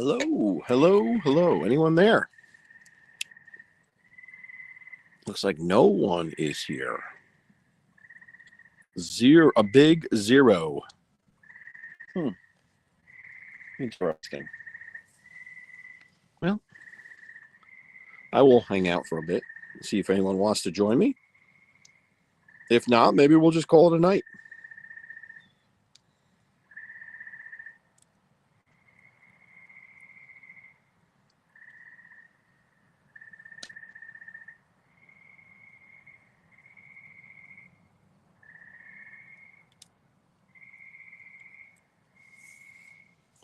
Hello, hello, hello. Anyone there? Looks like no one is here. Zero, a big zero. Interesting. Well, I will hang out for a bit and see if anyone wants to join me. If not, maybe we'll just call it a night.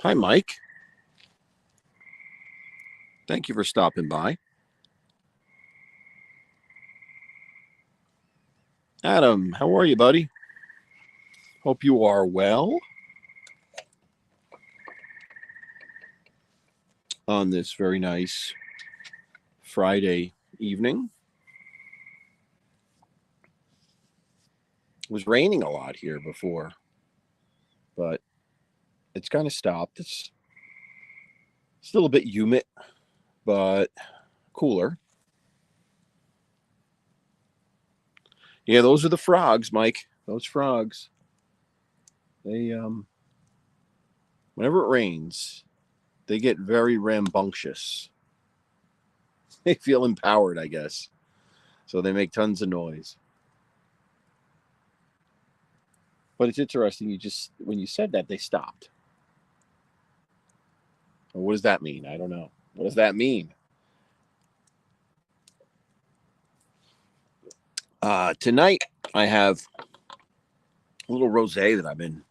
Hi, Mike. Thank you for stopping by. Adam, how are you, buddy? Hope you are well on this very nice Friday evening. It was raining a lot here before, but it's kind of stopped. It's still a bit humid, but cooler. Yeah, those are the frogs, Mike. Those frogs. They whenever it rains, they get very rambunctious. They feel empowered, I guess. So they make tons of noise. But it's interesting, when you said that, they stopped. Well, what does that mean? I don't know. What does that mean? Tonight I have a little rosé that I've been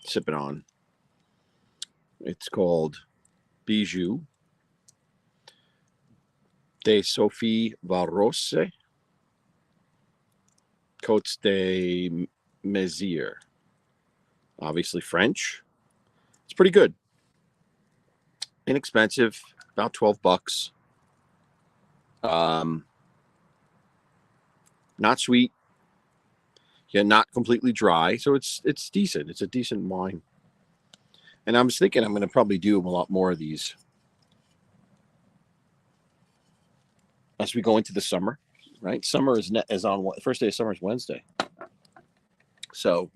sipping on. It's called Bijou de Sophie Varose, Côtes de Mézières. Obviously French. It's pretty good. Inexpensive, about $12. Not sweet. Yeah, not completely dry. So it's decent. It's a decent wine. And I was thinking I'm going to probably do a lot more of these as we go into the summer, right? Summer is on first day of summer is Wednesday. So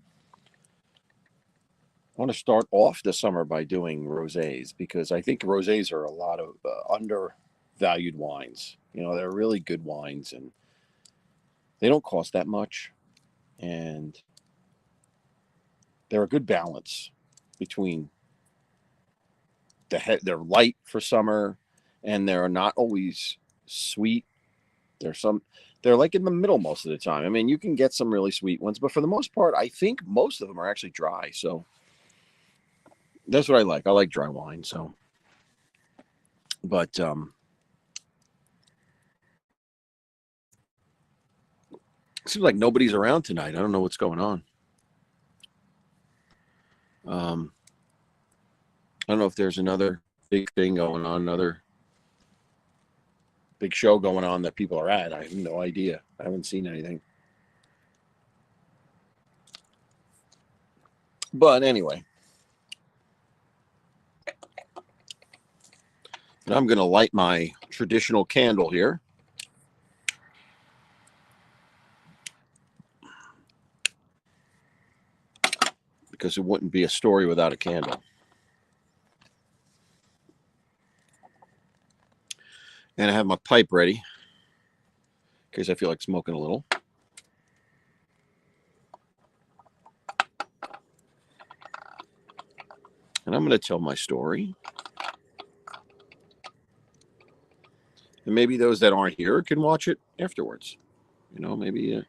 I want to start off the summer by doing rosés because I think rosés are a lot of undervalued wines. You know, they're really good wines and they don't cost that much. And they're a good balance between they're light for summer and they're not always sweet. They're like in the middle most of the time. I mean, you can get some really sweet ones, but for the most part, I think most of them are actually dry. So that's what I like. I like dry wine. So, but it seems like nobody's around tonight. I don't know what's going on. I don't know if there's another big thing going on, another big show going on that people are at. I have no idea. I haven't seen anything. But anyway, I'm going to light my traditional candle here. Because it wouldn't be a story without a candle. And I have my pipe ready in case I feel like smoking a little. And I'm going to tell my story. And maybe those that aren't here can watch it afterwards. You know, maybe,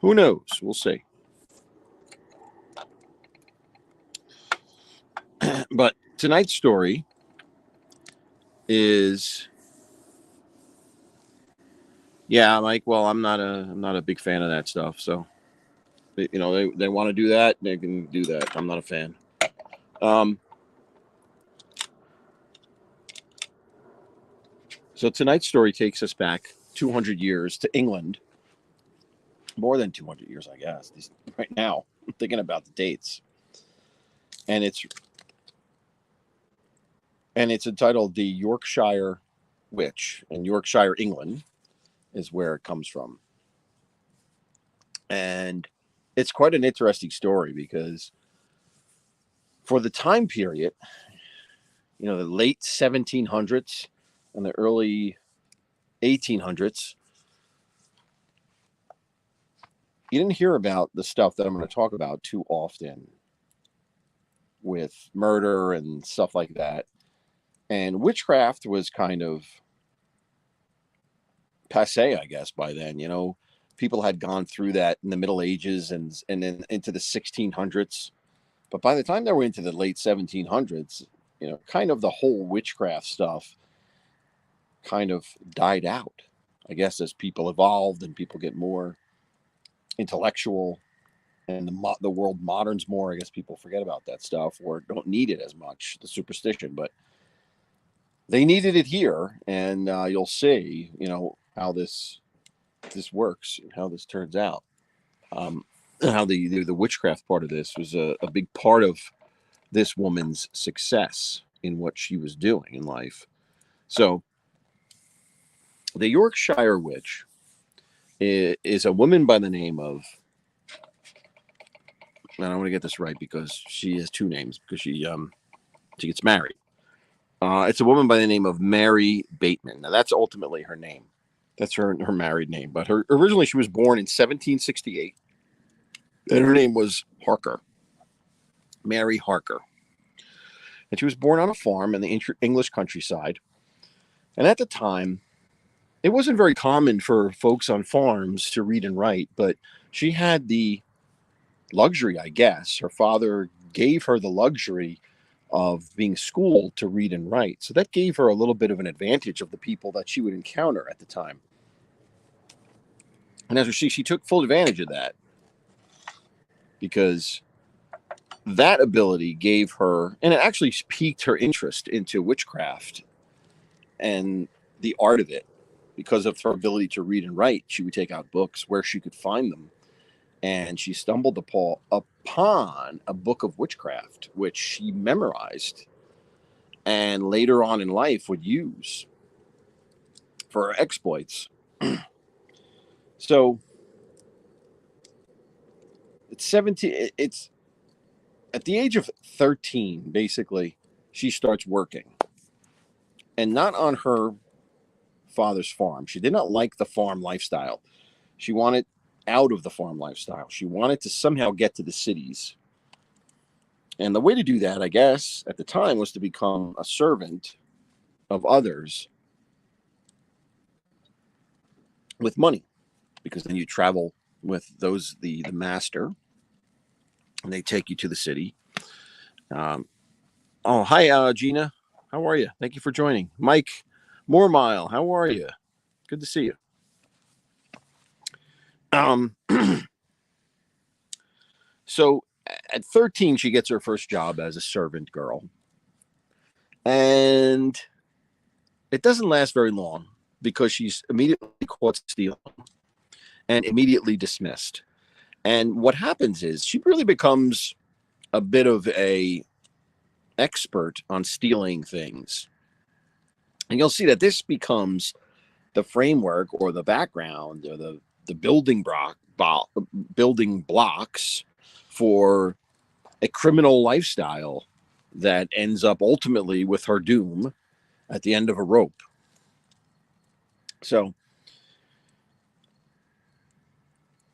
who knows? We'll see. But tonight's story is, yeah, Mike. Well, I'm not a big fan of that stuff. So, you know, they want to do that, they can do that. I'm not a fan. So tonight's story takes us back 200 years to England. More than 200 years, I guess. Right now, I'm thinking about the dates. And it's and it's entitled The Yorkshire Witch, and Yorkshire, England is where it comes from. And it's quite an interesting story because for the time period, the late 1700s and the early 1800s, you didn't hear about the stuff that I'm going to talk about too often with murder and stuff like that. And witchcraft was kind of passe, I guess, by then. People had gone through that in the Middle Ages and then into the 1600s. But by the time they were into the late 1700s, kind of the whole witchcraft stuff kind of died out, I guess, as people evolved and people get more intellectual and the world moderns more. I guess people forget about that stuff or don't need it as much, the superstition. But they needed it here, and you'll see, how this works and how this turns out. How the witchcraft part of this was a big part of this woman's success in what she was doing in life. So, the Yorkshire witch is a woman by the name of, and I want to get this right because she has two names because she gets married. It's a woman by the name of Mary Bateman. Now that's ultimately her name. That's her married name. But originally she was born in 1768, and her name was Harker, Mary Harker. And she was born on a farm in the English countryside. And at the time, it wasn't very common for folks on farms to read and write, but she had the luxury, I guess. Her father gave her the luxury of being schooled to read and write. So that gave her a little bit of an advantage of the people that she would encounter at the time. And as she took full advantage of that because that ability gave her, and it actually piqued her interest into witchcraft and the art of it. Because of her ability to read and write, she would take out books where she could find them. And she stumbled upon a book of witchcraft, which she memorized and later on in life would use for her exploits. So it's 17. It's at the age of 13, basically, she starts working, and not on her father's farm. She did not like the farm lifestyle. She wanted out of the farm lifestyle. She wanted to somehow get to the cities. And the way to do that, I guess, at the time was to become a servant of others with money, because then you travel with the master, and they take you to the city. Hi, Gina. How are you? Thank you for joining. Mike Moormile, how are you? Good to see you. So at 13, she gets her first job as a servant girl. And it doesn't last very long because she's immediately caught stealing and immediately dismissed. And what happens is she really becomes a bit of a expert on stealing things. And you'll see that this becomes the framework or the background or the building blocks for a criminal lifestyle that ends up ultimately with her doom at the end of a rope. So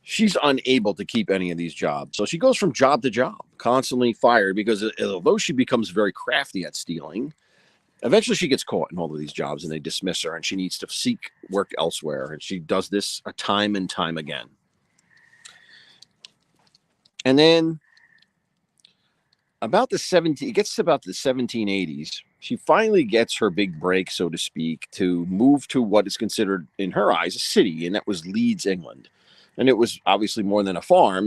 she's unable to keep any of these jobs. So she goes from job to job, constantly fired, because although she becomes very crafty at stealing, eventually she gets caught in all of these jobs and they dismiss her and she needs to seek work elsewhere. And she does this a time and time again. And then it gets to about the 1780s. She finally gets her big break, so to speak, to move to what is considered, in her eyes, a city, and that was Leeds, England. And it was obviously more than a farm.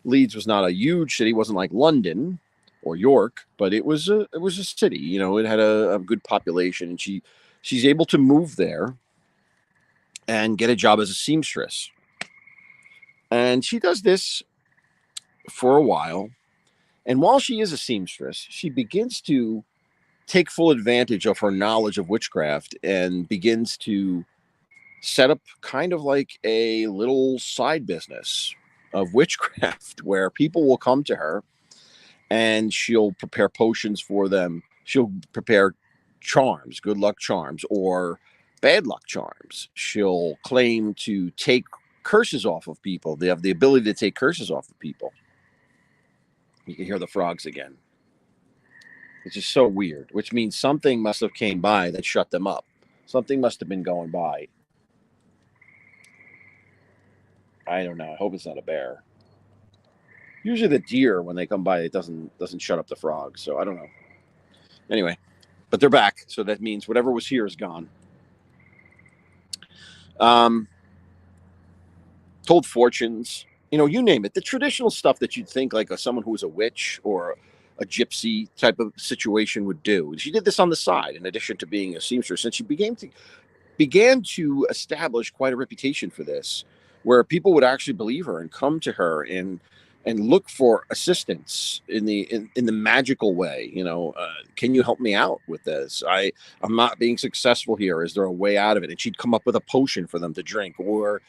Leeds was not a huge city. It wasn't like London or York, but it was a city. It had a good population, and she's able to move there and get a job as a seamstress. And she does this for a while. And while she is a seamstress, she begins to take full advantage of her knowledge of witchcraft and begins to set up kind of like a little side business of witchcraft where people will come to her and she'll prepare potions for them. She'll prepare charms, good luck charms, or bad luck charms. She'll claim to take curses off of people. They have the ability to take curses off of people. You can hear the frogs again. It's just so weird, which means something must have came by that shut them up. Something must have been going by. I don't know. I hope it's not a bear. Usually the deer, when they come by, it doesn't shut up the frogs. So I don't know. Anyway, but they're back. So that means whatever was here is gone. Told fortunes, you name it. The traditional stuff that you'd think like someone who was a witch or a gypsy type of situation would do. She did this on the side, in addition to being a seamstress, and she began to establish quite a reputation for this, where people would actually believe her and come to her and look for assistance in the magical way. Can you help me out with this? I'm not being successful here. Is there a way out of it? And she'd come up with a potion for them to drink, or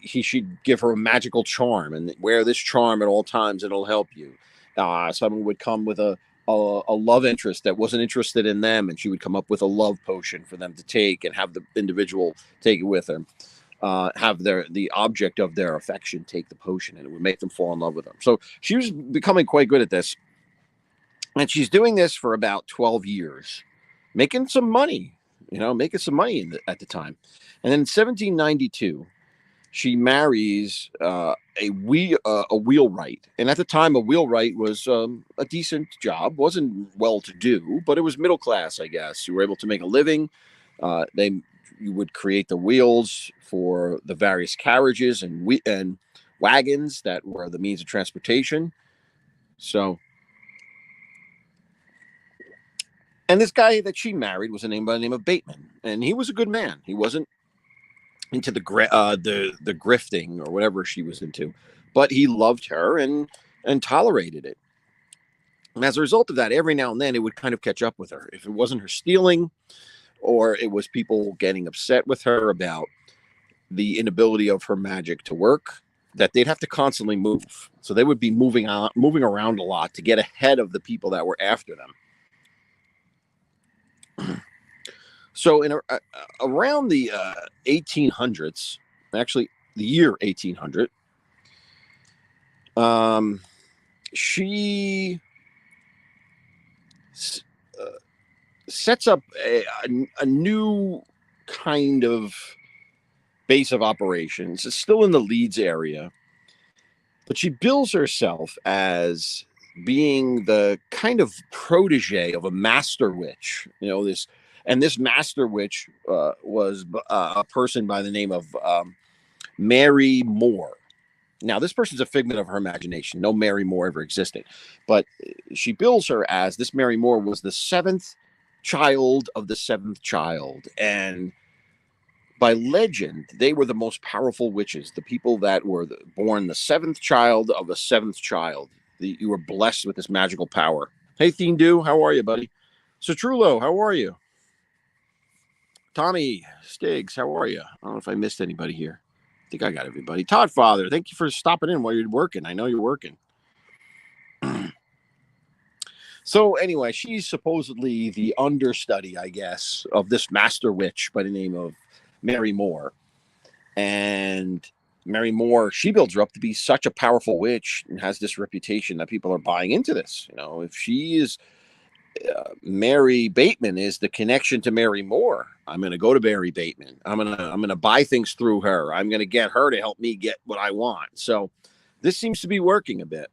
she'd give her a magical charm and wear this charm at all times. It'll help you. Someone would come with a love interest that wasn't interested in them, and she would come up with a love potion for them to take and have the individual take it with her. Have the object of their affection take the potion, and it would make them fall in love with them. So she was becoming quite good at this, and she's doing this for about 12 years, making some money, at the time. And then in 1792, she marries a wheelwright, and at the time, a wheelwright was a decent job. Wasn't well-to-do, but it was middle class, I guess. You were able to make a living. You would create the wheels for the various carriages and wagons that were the means of transportation. So, and this guy that she married was a name by the name of Bateman, and he was a good man. He wasn't into the grifting or whatever she was into, but he loved her and tolerated it. And as a result of that, every now and then it would kind of catch up with her. If it wasn't her stealing, or it was people getting upset with her about the inability of her magic to work, that they'd have to constantly move. So they would be moving around a lot to get ahead of the people that were after them. So around the 1800s, actually the year 1800, she sets up a new kind of base of operations. It's still in the Leeds area, but she bills herself as being the kind of protege of a master witch. This master witch was a person by the name of Mary Moore. Now, this person's a figment of her imagination. No Mary Moore ever existed, but she bills her as this Mary Moore was the seventh child of the seventh child, and by legend, they were the most powerful witches. The people that were born the seventh child of the seventh child. You were blessed with this magical power. Hey, Thindu, how are you, buddy? Citrullo, how are you? Tommy Stiggs, how are you? I don't know if I missed anybody here. I think I got everybody. Todd Father, thank you for stopping in while you're working. I know you're working. So anyway, she's supposedly the understudy, I guess, of this master witch by the name of Mary Moore. And Mary Moore, she builds her up to be such a powerful witch and has this reputation that people are buying into this. If she is Mary Bateman is the connection to Mary Moore, I'm going to go to Mary Bateman. I'm going to buy things through her. I'm going to get her to help me get what I want. So this seems to be working a bit.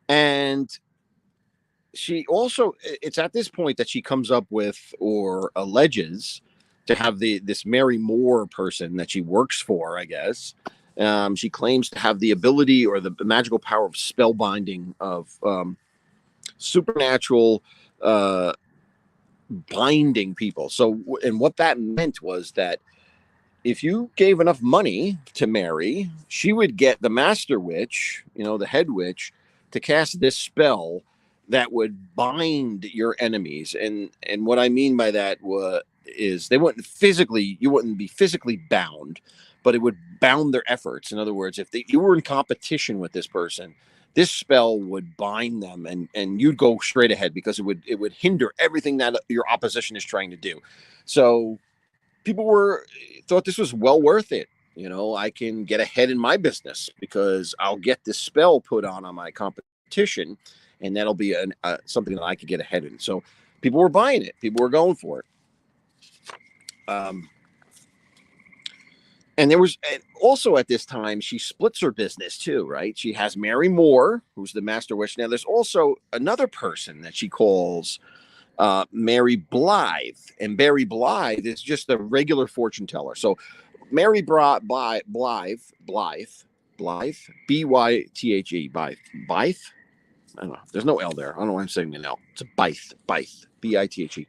And she also, it's at this point that she comes up with, or alleges to have this Mary Moore person that she works for, I guess. She claims to have the ability or the magical power of spellbinding, of supernatural binding people. So, and what that meant was that if you gave enough money to Mary, she would get the master witch, the head witch, to cast this spell that would bind your enemies. And what I mean by that is they wouldn't physically, you wouldn't be physically bound, but it would bound their efforts. In other words, if you were in competition with this person, this spell would bind them, and you'd go straight ahead because it would hinder everything that your opposition is trying to do. So people thought this was well worth it. I can get ahead in my business because I'll get this spell put on my competition, and that'll be something that I could get ahead in. So people were buying it. People were going for it. And there was, and also at this time, she splits her business too, right? She has Mary Moore, who's the master witch. Now, there's also another person that she calls Mary Blythe, and Mary Blythe is just a regular fortune teller. So Mary Blythe, Blythe, B-Y-T-H-E, Blythe. I don't know. There's no L there. I don't know why I'm saying an L. It's a Blythe, B-I-T-H-E.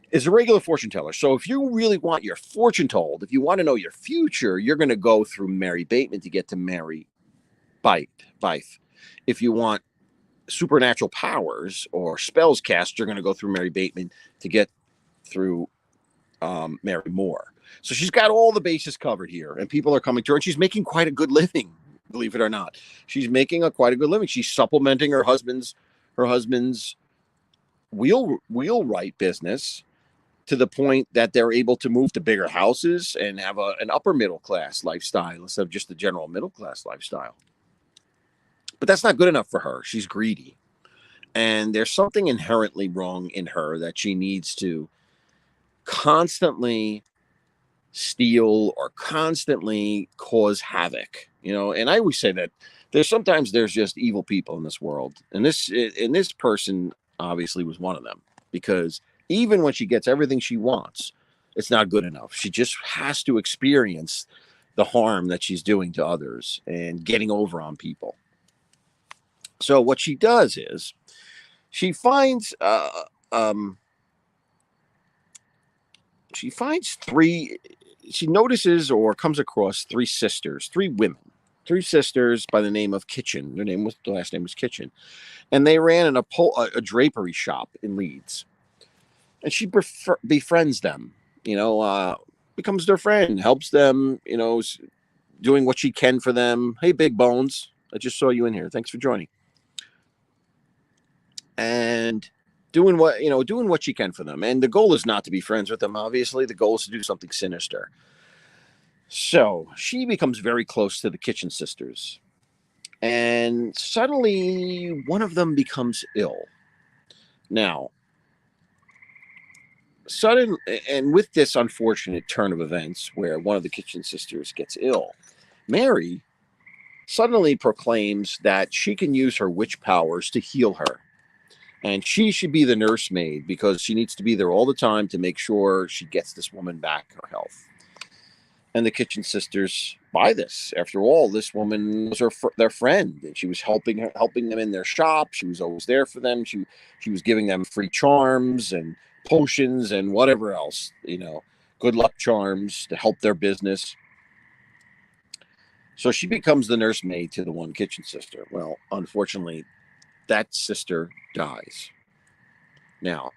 Is a regular fortune teller. So if you really want your fortune told, if you want to know your future, you're going to go through Mary Bateman to get to Mary Blythe. If you want supernatural powers or spells cast, you're going to go through Mary Bateman to get through Mary Moore. So she's got all the bases covered here, and people are coming to her, and she's making quite a good living, believe it or not. She's making quite a good living. She's supplementing her husband's wheelwright business to the point that they're able to move to bigger houses and have an upper middle class lifestyle instead of just the general middle class lifestyle. But that's not good enough for her. She's greedy. And there's something inherently wrong in her that she needs to constantly steal or constantly cause havoc. And I always say that there's just evil people in this world. And this person obviously was one of them, because even when she gets everything she wants, it's not good enough. She just has to experience the harm that she's doing to others and getting over on people. So what she does is she finds she notices or comes across three sisters by the name of Kitchen. The last name was Kitchen, and they ran a drapery shop in Leeds. And she befriends them, becomes their friend, helps them, doing what she can for them. Hey, Big Bones, I just saw you in here. Thanks for joining. And doing what she can for them. And the goal is not to be friends with them, obviously. The goal is to do something sinister. So she becomes very close to the Kitchen sisters. And suddenly one of them becomes ill. Now, and with this unfortunate turn of events where one of the Kitchen sisters gets ill, Mary suddenly proclaims that she can use her witch powers to heal her. And she should be the nursemaid because she needs to be there all the time to make sure she gets this woman back her health. And the Kitchen sisters buy this. After all, this woman was their friend, and she was helping them in their shop. She was always there for them. She was giving them free charms and potions and whatever else, good luck charms to help their business. So she becomes the nursemaid to the one Kitchen sister. Well, unfortunately, that sister dies. Now,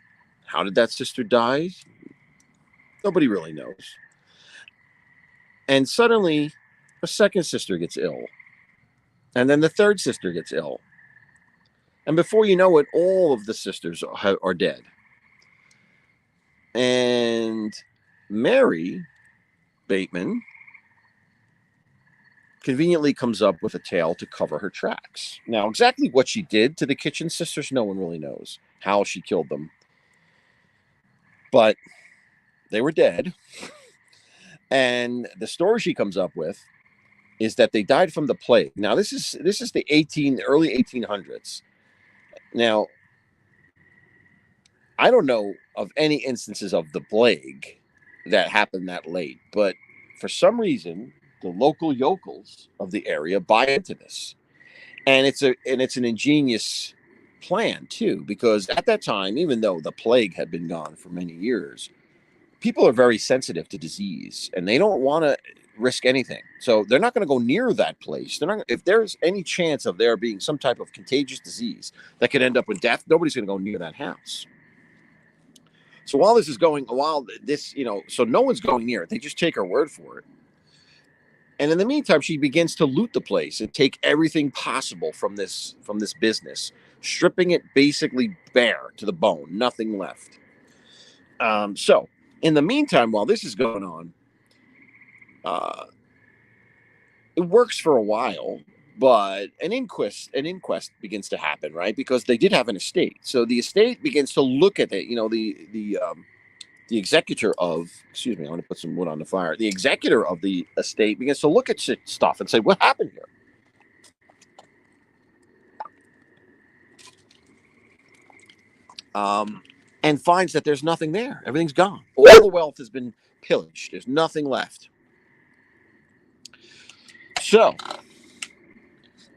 how did that sister die? Nobody really knows. And suddenly, a second sister gets ill. And then the third sister gets ill. And before you know it, all of the sisters are dead. And Mary Bateman conveniently comes up with a tale to cover her tracks. Now, exactly what she did to the Kitchen sisters, no one really knows how she killed them. But they were dead. And the story she comes up with is that they died from the plague. Now, this is the early 1800s. Now, I don't know of any instances of the plague that happened that late, but for some reason, the local yokels of the area buy into this, and it's an ingenious plan too, because at that time, even though the plague had been gone for many years, people are very sensitive to disease, and they don't want to risk anything. So they're not going to go near that place. They're not. If there's any chance of there being some type of contagious disease that could end up with death, nobody's going to go near that house. So while this is going, so no one's going near it. They just take her word for it. And in the meantime, she begins to loot the place and take everything possible from this business, stripping it basically bare to the bone, nothing left. So in the meantime, while this is going on, it works for a while, but an inquest begins to happen, right? Because they did have an estate, so the estate begins to look at it. The executor of, excuse me, I want to put some wood on the fire. The executor of the estate begins to look at stuff and say, "What happened here?" And finds that there's nothing there. Everything's gone. All the wealth has been pillaged. There's nothing left. So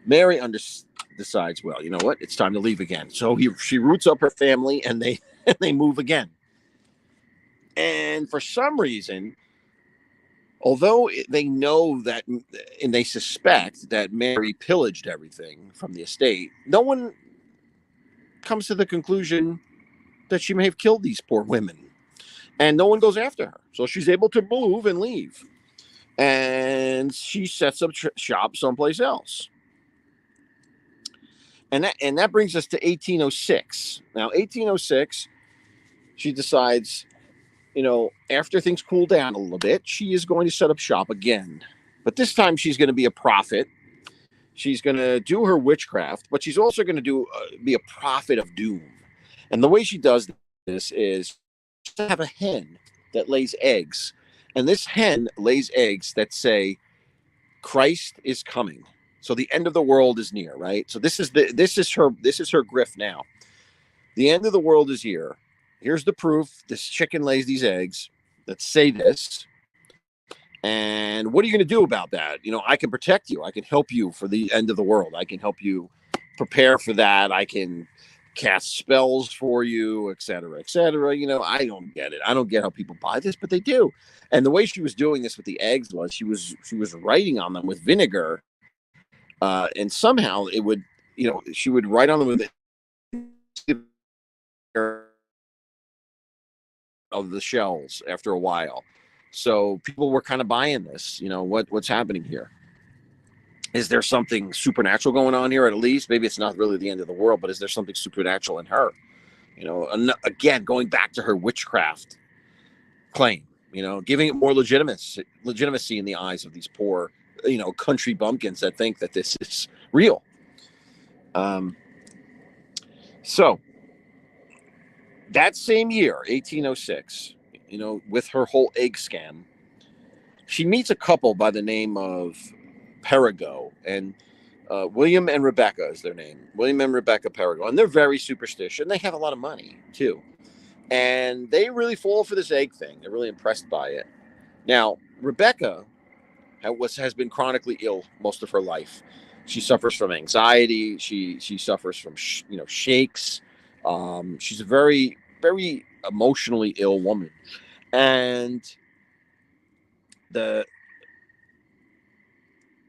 Mary decides, well, you know what? It's time to leave again. So she roots up her family, and they move again. And for some reason, although they know that, and they suspect that Mary pillaged everything from the estate, no one comes to the conclusion that she may have killed these poor women. And no one goes after her. So she's able to move and leave. And she sets up shop someplace else. And that brings us to 1806. Now, 1806, she decides, after things cool down a little bit, she is going to set up shop again. But this time she's going to be a prophet. She's going to do her witchcraft, but she's also going to be a prophet of doom. And the way she does this is to have a hen that lays eggs. And this hen lays eggs that say, Christ is coming. So the end of the world is near, right? So this is her grift now. The end of the world is here. Here's the proof. This chicken lays these eggs that say this. And what are you going to do about that? I can protect you. I can help you for the end of the world. I can help you prepare for that. I can cast spells for you, et cetera, et cetera. I don't get it. I don't get how people buy this, but they do. And the way she was doing this with the eggs was she was writing on them with vinegar. And somehow it would, she would write on them with of the shells after a while. So people were kind of buying this. What's happening here? Is there something supernatural going on here? At least maybe it's not really the end of the world, but is there something supernatural in her? Again, going back to her witchcraft claim, giving it more legitimacy in the eyes of these poor, country bumpkins that think that this is real. So that same year, 1806, with her whole egg scam, she meets a couple by the name of Perigo, and William and Rebecca is their name. William and Rebecca Perigo. And they're very superstitious, and they have a lot of money, too. And they really fall for this egg thing. They're really impressed by it. Now, Rebecca has been chronically ill most of her life. She suffers from anxiety. She suffers from shakes. She's a very, very emotionally ill woman, and the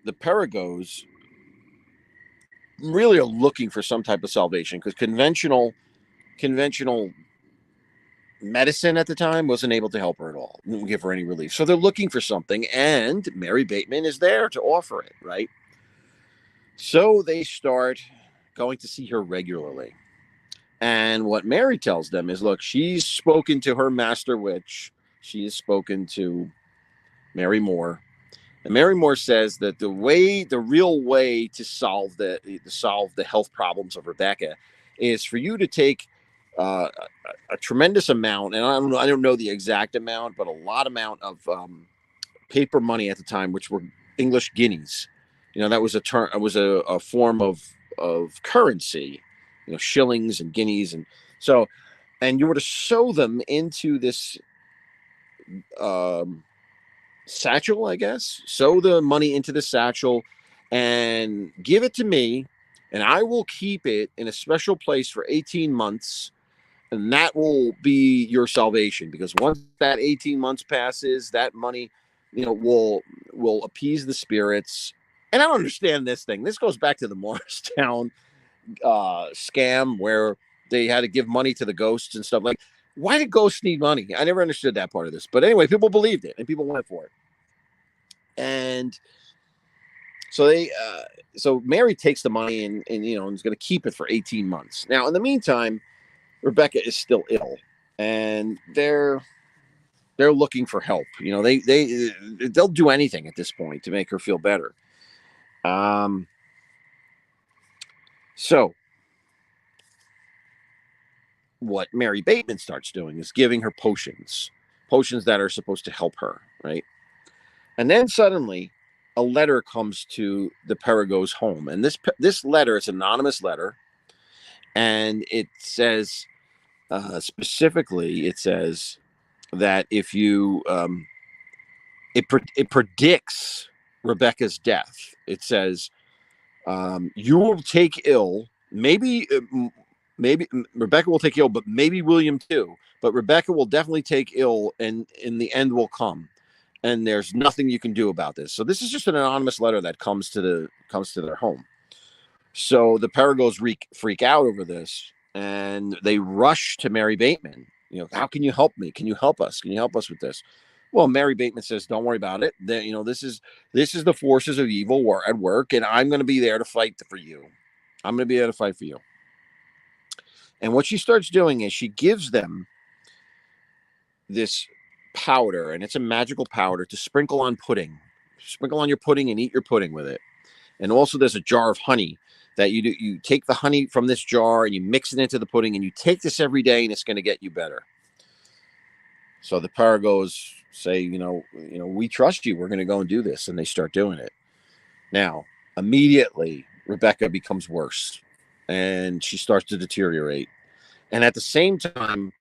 Perigos really are looking for some type of salvation, because conventional medicine at the time wasn't able to help her at all, didn't give her any relief. So they're looking for something, and Mary Bateman is there to offer it, right? So they start going to see her regularly. And what Mary tells them is, look, she's spoken to her master witch. She has spoken to Mary Moore. And Mary Moore says that the real way to solve the health problems of Rebecca is for you to take a tremendous amount, and I don't know the exact amount, but a lot amount of paper money at the time, which were English guineas. That was a form of currency, shillings and guineas, and so, and you were to sew them into this satchel, I guess. Sew the money into the satchel and give it to me, and I will keep it in a special place for 18 months And that will be your salvation, because once that 18 months passes, that money, will appease the spirits. And I don't understand this thing. This goes back to the Morristown scam where they had to give money to the ghosts and stuff. Like, why did ghosts need money? I never understood that part of this. But anyway, people believed it and people went for it. And so so Mary takes the money and is going to keep it for 18 months. Now, in the meantime, Rebecca is still ill, and they're looking for help. They'll do anything at this point to make her feel better. So what Mary Bateman starts doing is giving her potions that are supposed to help her, right? And then suddenly a letter comes to the Perigos' home, and this letter is an anonymous letter, and it says specifically, it says that if you it predicts Rebecca's death. It says you will take ill. Maybe Rebecca will take ill, but maybe William too. But Rebecca will definitely take ill, and in the end will come. And there's nothing you can do about this. So this is just an anonymous letter that comes to their home. So the Perigos freak out over this, and they rush to Mary Bateman. How can you help me? Can you help us? Can you help us with this? Well, Mary Bateman says, "Don't worry about it. This is the forces of evil at work, and I'm going to be there to fight for you. I'm going to be there to fight for you." And what she starts doing is she gives them this powder, and it's a magical powder to sprinkle on pudding. Sprinkle on your pudding and eat your pudding with it. And also there's a jar of honey that you take the honey from this jar and you mix it into the pudding, and you take this every day, and it's going to get you better. So the Perigos say, we trust you. We're going to go and do this. And they start doing it. Now, immediately, Rebecca becomes worse, and she starts to deteriorate. And at the same time,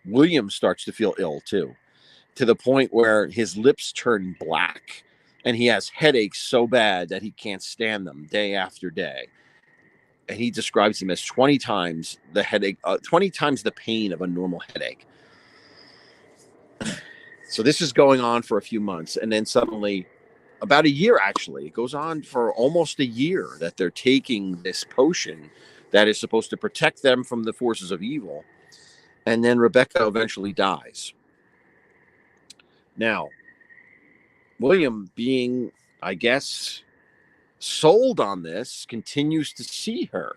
William starts to feel ill too, to the point where his lips turn black, and he has headaches so bad that he can't stand them day after day. And he describes them as 20 times the headache, 20 times the pain of a normal headache. So this is going on for a few months, and then suddenly, about a year actually, it goes on for almost a year that they're taking this potion that is supposed to protect them from the forces of evil. And then Rebecca eventually dies. Now, William, being, I guess, sold on this, continues to see her,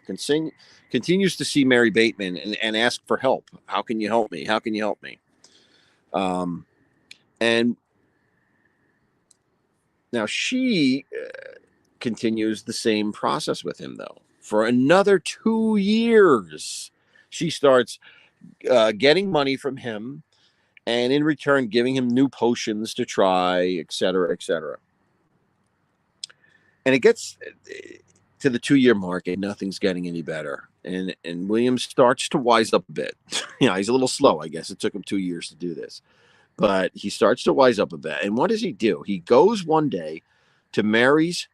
continues to see Mary Bateman and ask for help. How can you help me? How can you help me? And now she continues the same process with him, though. For another 2 years, she starts getting money from him, and in return, giving him new potions to try, etc., etc. And it gets to the 2-year mark, and nothing's getting any better. And William starts to wise up a bit. He's a little slow, I guess. It took him 2 years to do this. But he starts to wise up a bit. And what does he do? He goes one day to Mary's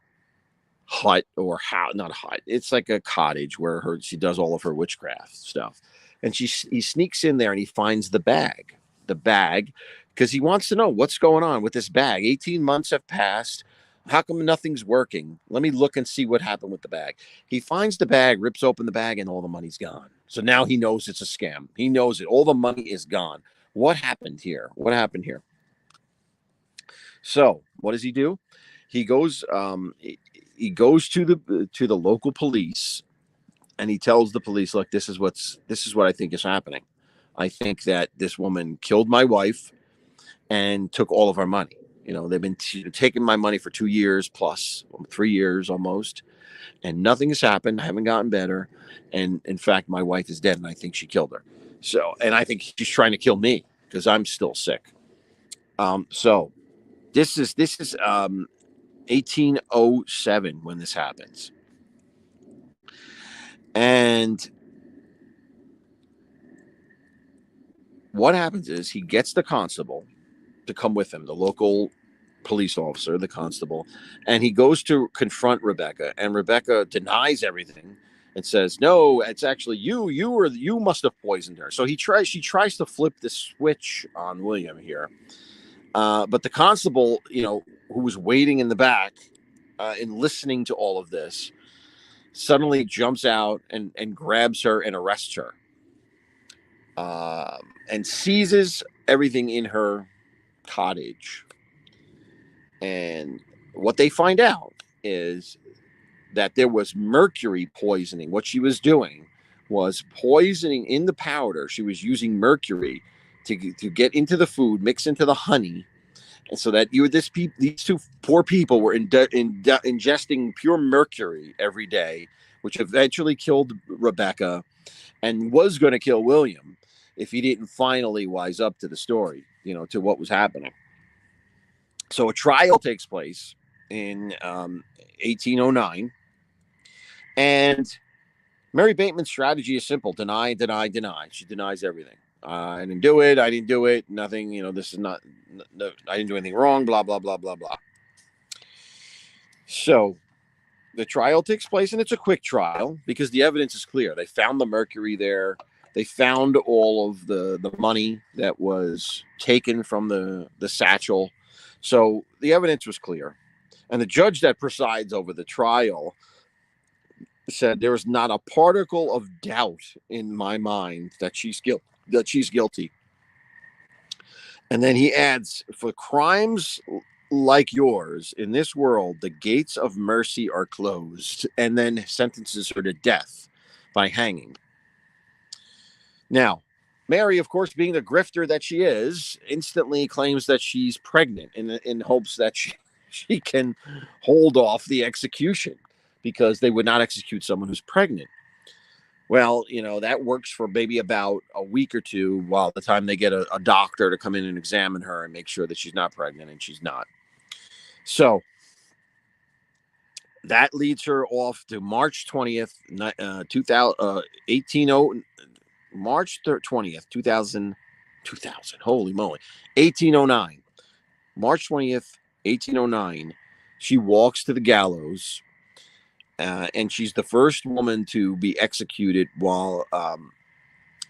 hut, or not a hut. It's like a cottage where she does all of her witchcraft stuff. And he sneaks in there, and he finds the bag, because he wants to know what's going on with this bag. 18 months have passed. How come nothing's working? Let me look and see what happened with the bag. He finds the bag, rips open the bag, and all the money's gone. So now he knows it's a scam. He knows it. All the money is gone. What happened here? So what does he do? He goes to the local police, and he tells the police, "Look, this is what I think is happening. I think that this woman killed my wife and took all of our money. They've been taking my money for 2 years plus, 3 years almost, and nothing has happened. I haven't gotten better. And in fact, my wife is dead, and I think she killed her. So, and I think she's trying to kill me because I'm still sick." So this is 1807 when this happens. And what happens is he gets the constable to come with him, the local police officer, the constable, and he goes to confront Rebecca, and Rebecca denies everything and says, "No, it's actually you. You must have poisoned her." So she tries to flip the switch on William here, but the constable, who was waiting in the back, and listening to all of this, suddenly jumps out and grabs her and arrests her, and seizes everything in her cottage. And what they find out is that there was mercury poisoning. What she was doing was poisoning in the powder. She was using mercury to get into the food, mix into the honey, and so that these two poor people were ingesting pure mercury every day, which eventually killed Rebecca and was going to kill William if he didn't finally wise up to the story, to what was happening. So a trial takes place in 1809, and Mary Bateman's strategy is simple: deny, deny, deny. She denies everything. I didn't do it. I didn't do it. Nothing. This is not. No, I didn't do anything wrong. Blah blah blah blah blah. So the trial takes place, and it's a quick trial because the evidence is clear. They found the mercury there. They found all of the money that was taken from the satchel. So the evidence was clear. And the judge that presides over the trial said there is not a particle of doubt in my mind that she's guilty. And then he adds, for crimes like yours in this world, the gates of mercy are closed, and then sentences her to death by hanging. Now, Mary, of course, being the grifter that she is, instantly claims that she's pregnant in hopes that she can hold off the execution, because they would not execute someone who's pregnant. Well, that works for maybe about a week or two, while the time they get a doctor to come in and examine her and make sure that she's not pregnant, and she's not. So that leads her off to March 20th, 2000, holy moly, 1809. March 20th, 1809, she walks to the gallows, and she's the first woman to be executed while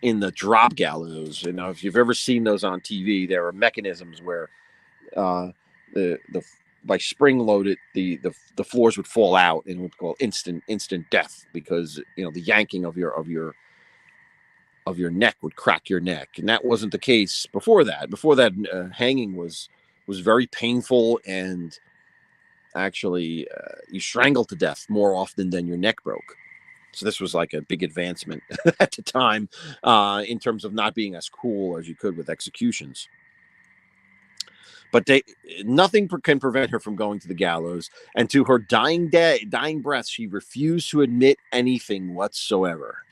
in the drop gallows. If you've ever seen those on TV, there are mechanisms where the by spring loaded, the floors would fall out and would call instant death, because the yanking of your neck would crack your neck. And that wasn't the case before that. Hanging was very painful, and actually you strangled to death more often than your neck broke. So this was like a big advancement at the time, in terms of not being as cool as you could with executions. But nothing can prevent her from going to the gallows. And to her dying breath, she refused to admit anything whatsoever.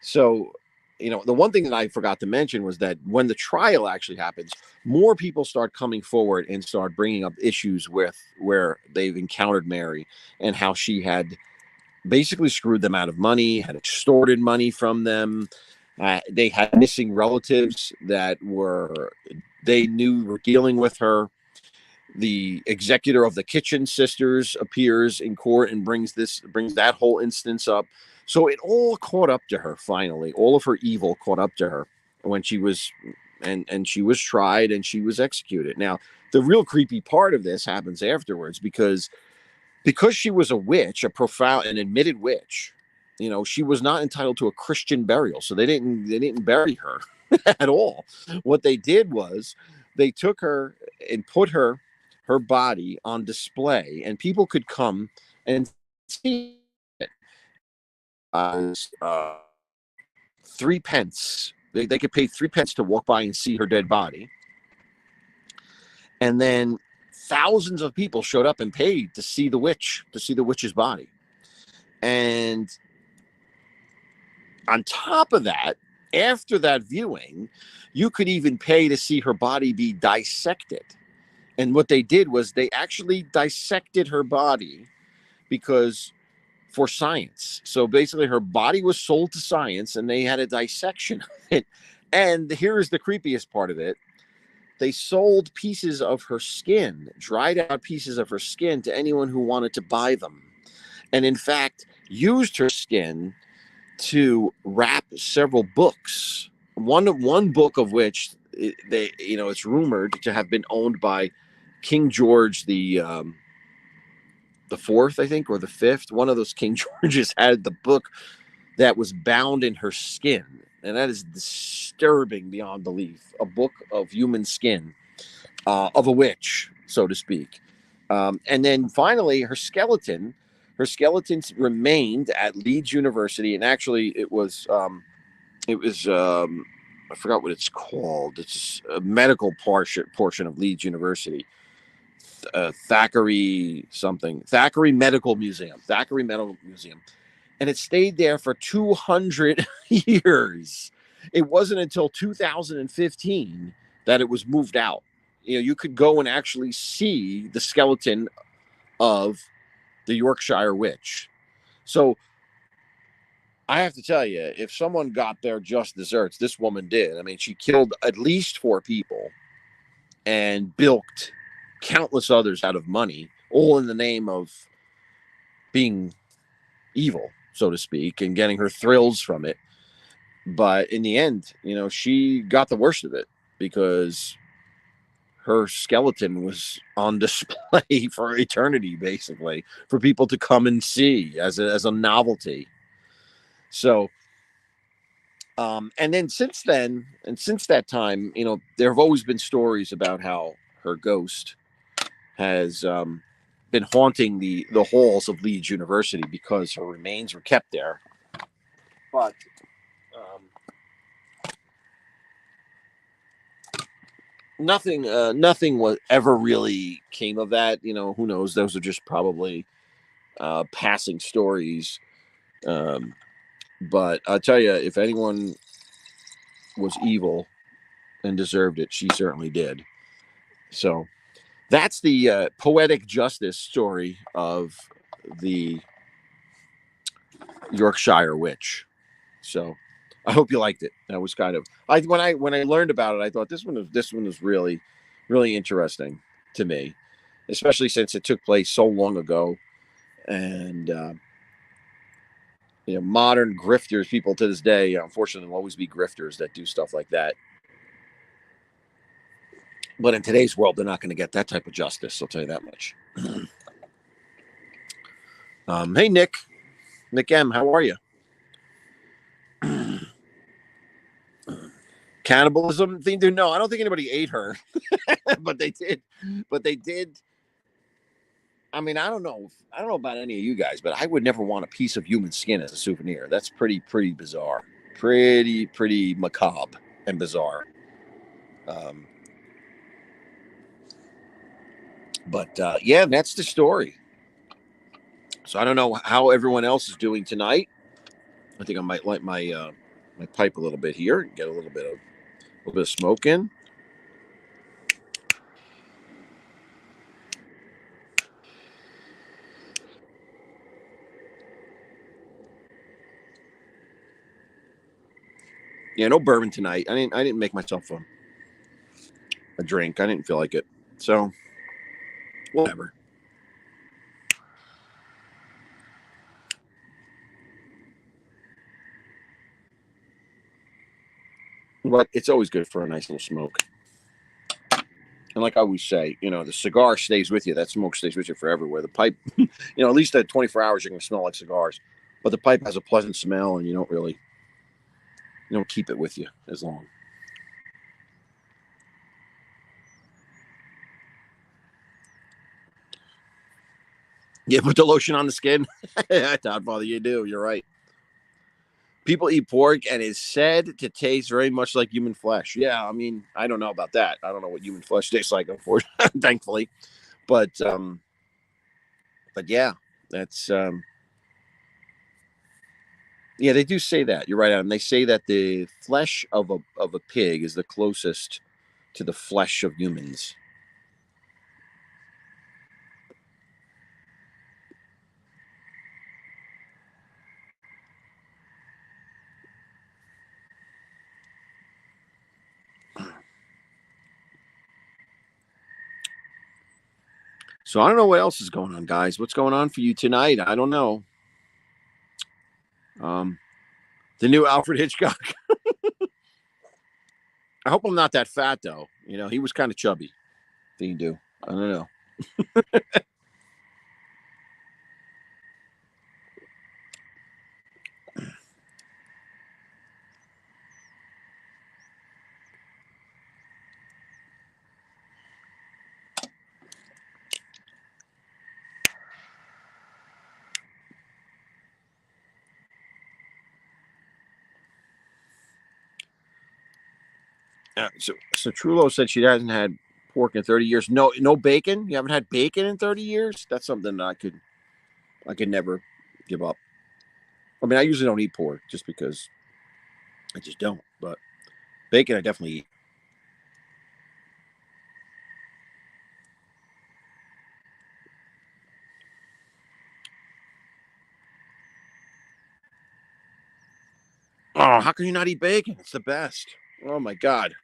So, the one thing that I forgot to mention was that when the trial actually happens, more people start coming forward and start bringing up issues with where they've encountered Mary and how she had basically screwed them out of money, had extorted money from them. They had missing relatives that they knew were dealing with her. The executor of the Kitchen Sisters appears in court and brings that whole instance up. So it all caught up to her finally. All of her evil caught up to her when she was and she was tried and she was executed. Now, the real creepy part of this happens afterwards, because she was a witch, an admitted witch. She was not entitled to a Christian burial, so they didn't bury her at all. What they did was they took her and put her body on display, and people could come and see it. 3 pence. They could pay 3 pence to walk by and see her dead body. And then thousands of people showed up and paid to see the witch's body. And on top of that, after that viewing, you could even pay to see her body be dissected. And what they did was they actually dissected her body for science. So basically her body was sold to science, and they had a dissection of it. And here's the creepiest part of it. They sold pieces of her skin, dried out pieces of her skin, to anyone who wanted to buy them. and in fact used her skin to wrap several books. One book of which it's rumored to have been owned by King George the fourth, I think, or the fifth. One of those King Georges had the book that was bound in her skin, and that is disturbing beyond belief. A book of human skin, of a witch, so to speak. And then finally, her skeleton. Her skeletons remained at Leeds University, and actually, it was I forgot what it's called. It's a medical portion of Leeds University. Thackeray Medical Museum. Thackeray Medical Museum. And it stayed there for 200 years. It wasn't until 2015 that it was moved out. You could go and actually see the skeleton of the Yorkshire witch. So I have to tell you, if someone got their just desserts, this woman did. I mean, she killed at least 4 people and bilked countless others out of money, all in the name of being evil, so to speak, and getting her thrills from it. But in the end, she got the worst of it because her skeleton was on display for eternity, basically, for people to come and see as a novelty. So, and then since that time, there have always been stories about how her ghost has been haunting the halls of Leeds University because her remains were kept there. But nothing was ever really came of that. Who knows? Those are just probably passing stories. But I'll tell you, if anyone was evil and deserved it, she certainly did. So that's the poetic justice story of the Yorkshire witch. So I hope you liked it. That was kind of when I learned about it, I thought this one was really, really interesting to me, especially since it took place so long ago, and modern grifters, people to this day, unfortunately, will always be grifters that do stuff like that. But in today's world, they're not going to get that type of justice. I'll tell you that much. Hey, Nick M, how are you? Cannibalism thing, dude? No, I don't think anybody ate her, but they did. But they did. I mean, I don't know. I don't know about any of you guys, but I would never want a piece of human skin as a souvenir. That's pretty bizarre. Pretty macabre and bizarre. Um, but yeah, that's the story. So I don't know how everyone else is doing tonight. I think I might light my pipe a little bit here and get a little bit of smoke in. Yeah, no bourbon tonight. I didn't make myself a drink. I didn't feel like it. So whatever. But it's always good for a nice little smoke. And like I always say, the cigar stays with you. That smoke stays with you forever. Where the pipe, at least at 24 hours, you're going to smell like cigars. But the pipe has a pleasant smell, and you don't keep it with you as long. Yeah, put the lotion on the skin. Godfather, you do. You're right. People eat pork, and it's said to taste very much like human flesh. Yeah, I mean, I don't know about that. I don't know what human flesh tastes like, unfortunately, thankfully. But yeah, that's yeah, they do say that. You're right, Adam. They say that the flesh of a pig is the closest to the flesh of humans. So I don't know what else is going on, guys. What's going on for you tonight? I don't know. The new Alfred Hitchcock. I hope I'm not that fat though. You know, he was kind of chubby. Thing you do. I don't know. So Trullo said she hasn't had pork in 30 years. No bacon. You haven't had bacon in 30 years. That's something that I could never give up. I mean, I usually don't eat pork just because I just don't. But bacon, I definitely eat. Oh, how can you not eat bacon? It's the best. Oh my god.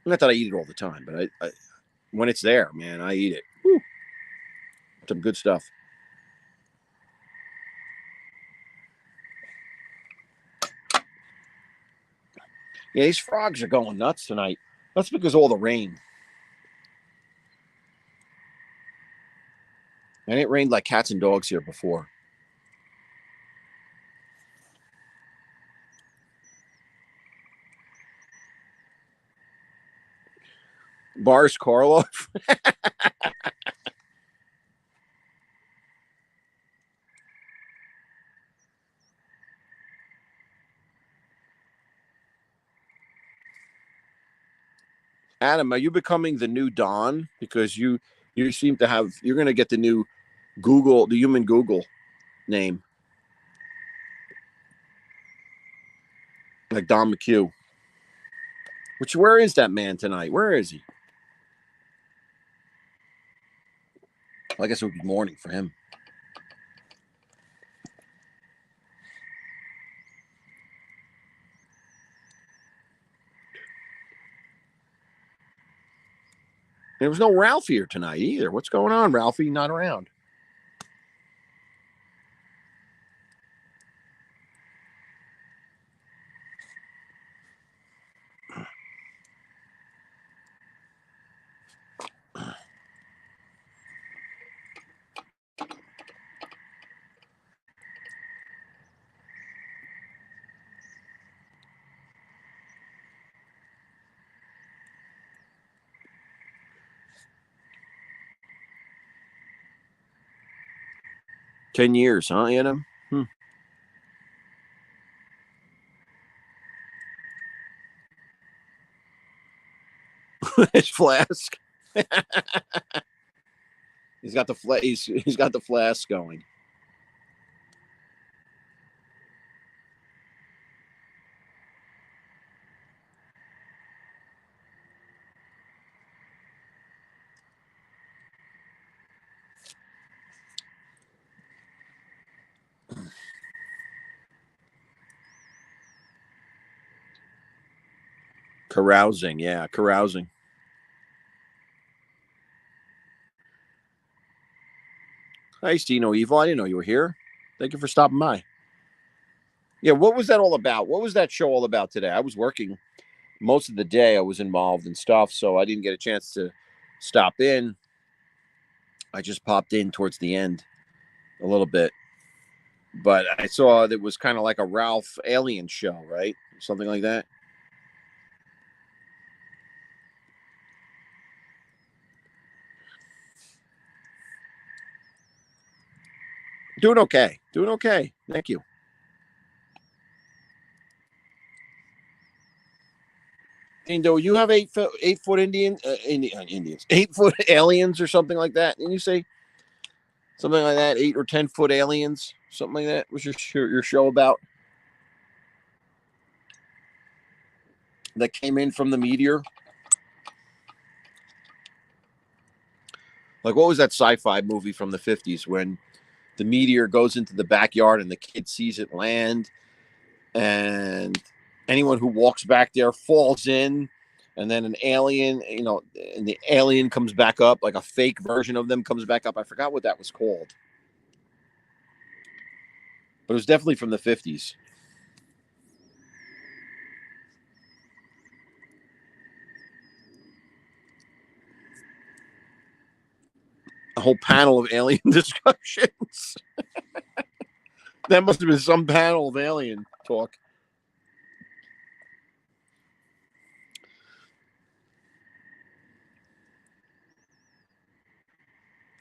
Not that I eat it all the time, but I when it's there, man, I eat it. Woo. Some good stuff. Yeah, these frogs are going nuts tonight. That's because of all the rain. And it rained like cats and dogs here before. Boris Karloff. Adam, are you becoming the new Don? Because you seem to have you're gonna get the new Google, the human Google name. Like Don McHugh. Where is that man tonight? Where is he? Well, I guess it would be morning for him. There was no Ralph here tonight either. What's going on, Ralphie? Not around. $10 huh, Adam? His flask. He's got he's got the flask going. Carousing, yeah, carousing. Hi, Stino Evil. I didn't know you were here. Thank you for stopping by. Yeah, what was that all about? What was that show all about today? I was working most of the day. I was involved in stuff, so I didn't get a chance to stop in. I just popped in towards the end a little bit, but I saw that was kind of like a Ralph Alien show, right? Something like that. Doing okay. Doing okay. Thank you. Indo, you have 8 foot Indians, 8 foot aliens or something like that. Didn't you say something like that? 8 or 10 foot aliens, something like that. Was your show about that came in from the meteor? Like what was that sci-fi movie from the 50s when the meteor goes into the backyard and the kid sees it land, and anyone who walks back there falls in, and then an alien, and the alien comes back up, like a fake version of them comes back up. I forgot what that was called, but it was definitely from the 50s. A whole panel of alien discussions. That must have been some panel of alien talk.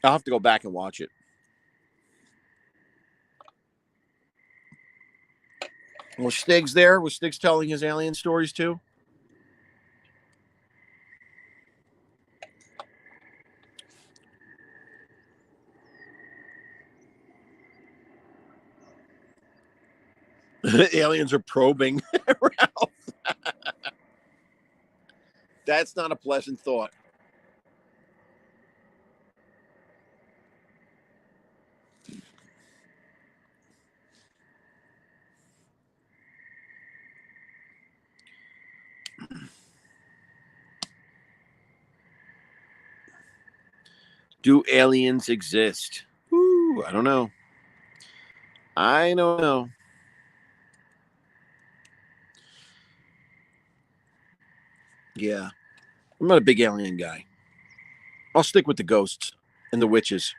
I'll have to go back and watch it. Was Stiggs there? Was Stiggs telling his alien stories too? Aliens are probing Ralph. That's not a pleasant thought. Do aliens exist? Ooh, I don't know. I don't know. Yeah. I'm not a big alien guy. I'll stick with the ghosts and the witches.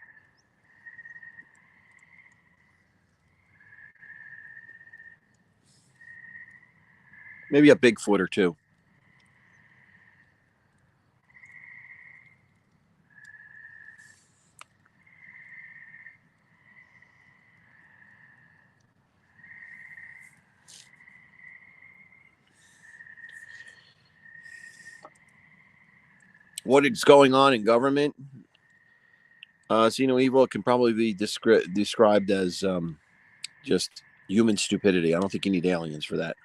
Maybe a Bigfoot or two. What is going on in government? See no evil. It can probably be described as just human stupidity. I don't think you need aliens for that.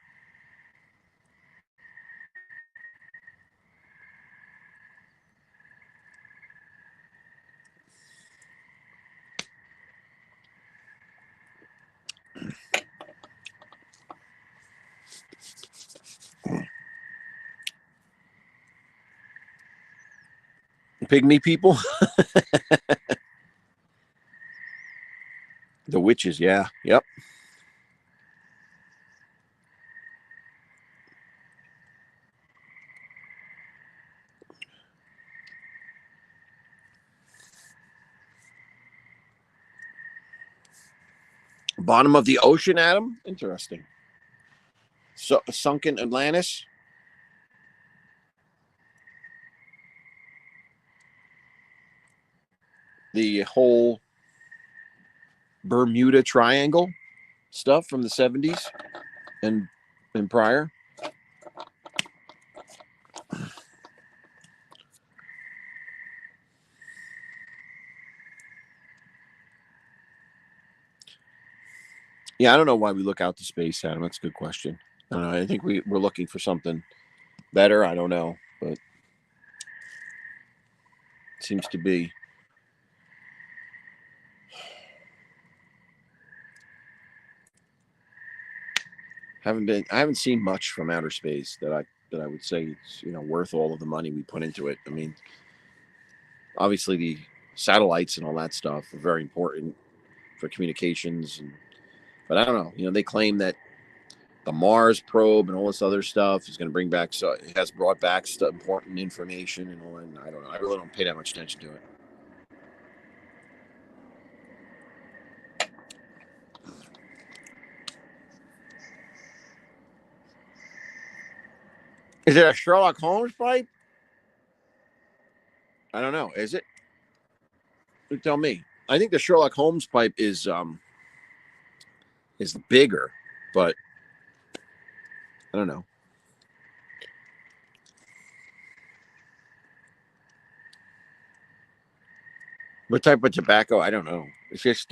Pygmy people? The witches, yeah. Yep. Bottom of the ocean, Adam? Interesting. So sunken Atlantis? The whole Bermuda Triangle stuff from the 70s and prior. Yeah, I don't know why we look out to space, Adam. That's a good question. I don't know. I think we're looking for something better. I don't know, but it seems to be. I haven't seen much from outer space that I would say is worth all of the money we put into it. I mean, obviously the satellites and all that stuff are very important for communications, but I don't know. They claim that the Mars probe and all this other stuff is going to bring back, so it has brought back important information and all. And I don't know. I really don't pay that much attention to it. Is it a Sherlock Holmes pipe? I don't know. Is it? You tell me. I think the Sherlock Holmes pipe is bigger, but I don't know. What type of tobacco? I don't know. It's just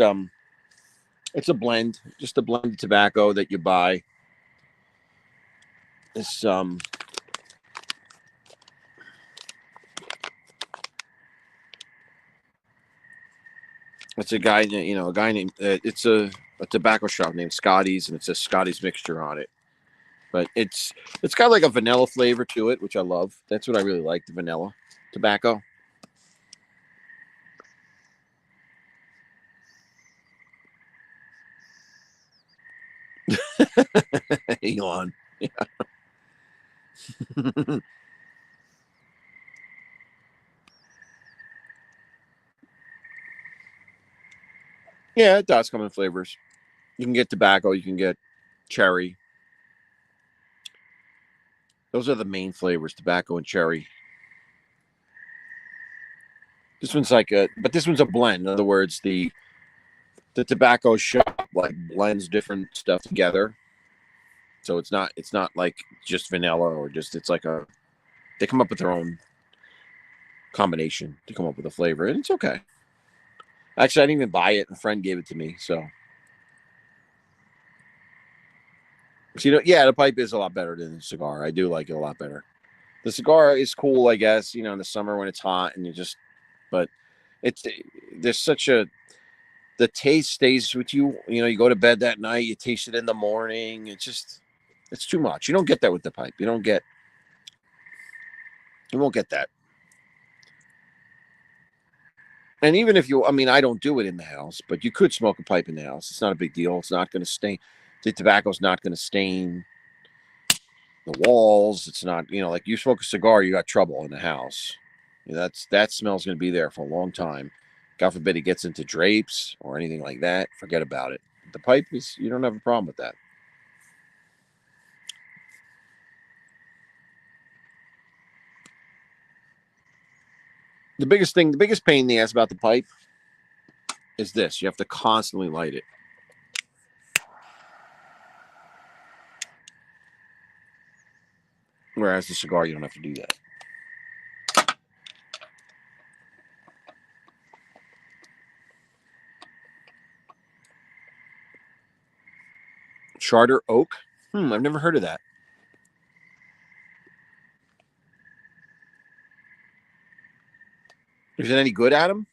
it's a blend, just a blend of tobacco that you buy. It's it's a guy, a guy named it's a tobacco shop named Scotty's, and it says Scotty's Mixture on it. But it's got like a vanilla flavor to it, which I love. That's what I really like, the vanilla tobacco. Elon. Yeah. Yeah, it does come in flavors. You can get tobacco, you can get cherry. Those are the main flavors, tobacco and cherry. This one's but this one's a blend. In other words, the tobacco shop like blends different stuff together. So it's not like just vanilla or just it's like they come up with their own combination to come up with a flavor, and it's okay. Actually, I didn't even buy it. A friend gave it to me, so yeah, the pipe is a lot better than the cigar. I do like it a lot better. The cigar is cool, I guess, in the summer when it's hot and but it's there's such a the taste stays with you. You go to bed that night, you taste it in the morning. It's too much. You don't get that with the pipe. You won't get that. And even if I don't do it in the house, but you could smoke a pipe in the house. It's not a big deal. It's not going to stain. The tobacco's not going to stain the walls. It's not, like you smoke a cigar, you got trouble in the house. That smell's going to be there for a long time. God forbid it gets into drapes or anything like that. Forget about it. The pipe you don't have a problem with that. The biggest pain in the ass about the pipe is this: you have to constantly light it. Whereas the cigar, you don't have to do that. Charter oak? I've never heard of that. Is it any good, Adam?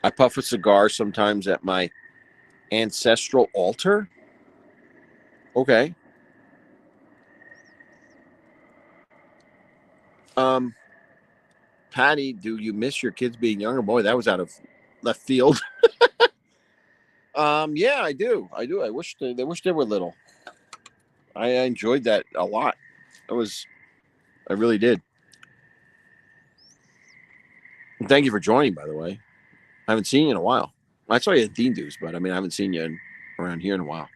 I puff a cigar sometimes at my ancestral altar. Okay. Um, Patty, do you miss your kids being younger? Boy, that was out of left field. Yeah, I do. I do. I wish they were little. I enjoyed that a lot. I really did. And thank you for joining, by the way. I haven't seen you in a while. I saw you at Dean Dues, but I haven't seen you around here in a while.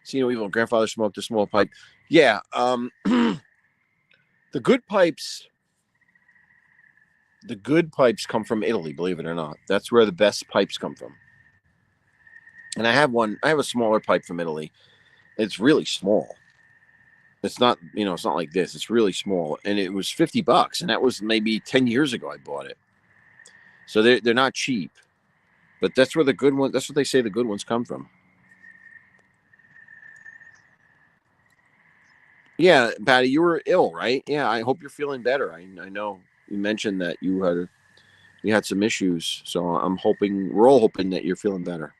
See no evil. Grandfather smoked a small pipe. Yeah. The good pipes. The good pipes come from Italy. Believe it or not, that's where the best pipes come from. And I have one. I have a smaller pipe from Italy. It's really small. It's not. It's not like this. It's really small, and it was $50, and that was maybe 10 years ago. I bought it. So they're not cheap, but that's where the good ones. That's what they say the good ones come from. Yeah, Patty, you were ill, right? Yeah, I hope you're feeling better. I know you mentioned that you had some issues, so we're all hoping that you're feeling better.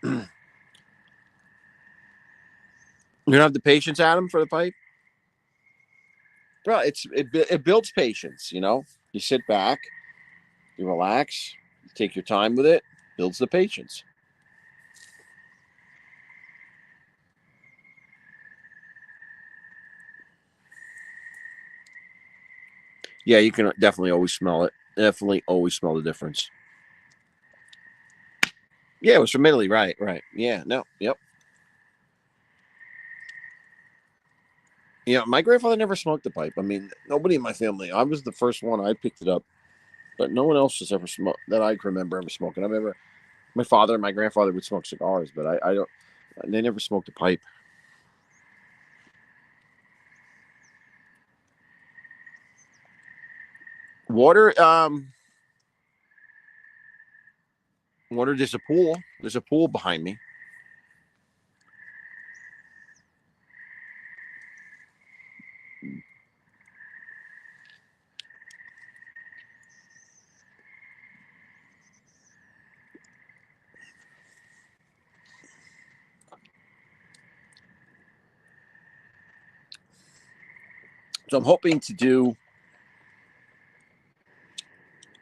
You don't have the patience, Adam, for the pipe. Well, it builds patience. You sit back, you relax, you take your time with it, builds the patience. Yeah, you can definitely always smell it. Definitely always smell the difference. Yeah, it was from Italy, right? Right. Yeah. No. Yep. Yeah, my grandfather never smoked the pipe. I mean, nobody in my family. I was the first one. I picked it up, but no one else has ever smoked that I can remember ever smoking. I've ever. My father and my grandfather would smoke cigars, but I don't. They never smoked a pipe. Water. Water. There's a pool. There's a pool behind me. So I'm hoping to do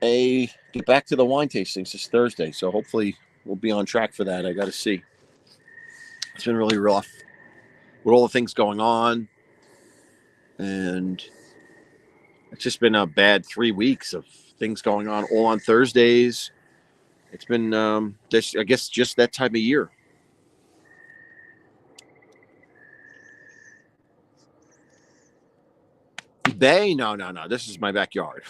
a get back to the wine tastings this Thursday. So hopefully we'll be on track for that. I got to see. It's been really rough with all the things going on, and it's just been a bad 3 weeks of things going on all on Thursdays. It's been this, I guess, just that time of year. Bay? No, no, no. This is my backyard.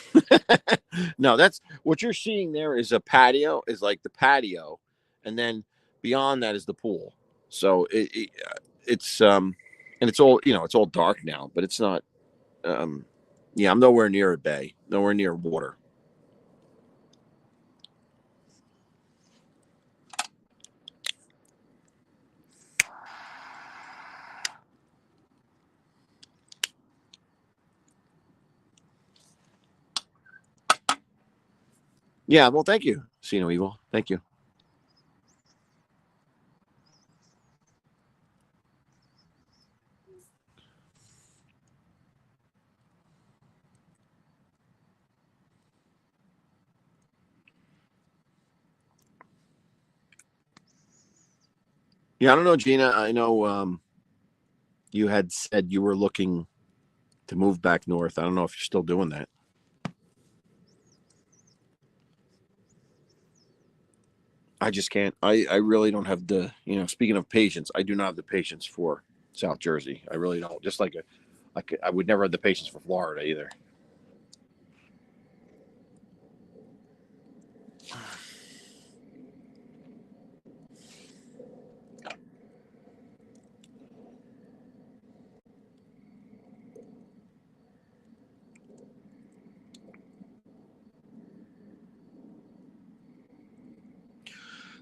No, that's what you're seeing there is a patio, is like the patio, and then beyond that is the pool. So it's and it's all it's all dark now, but it's not. Um, yeah, I'm nowhere near a bay, nowhere near water. Yeah, well, thank you. See no evil. Thank you. Yeah, I don't know, Gina. I know you had said you were looking to move back north. I don't know if you're still doing that. I just can't. I really don't have the, speaking of patience, I do not have the patience for South Jersey. I really don't. Just like I would never have the patience for Florida either.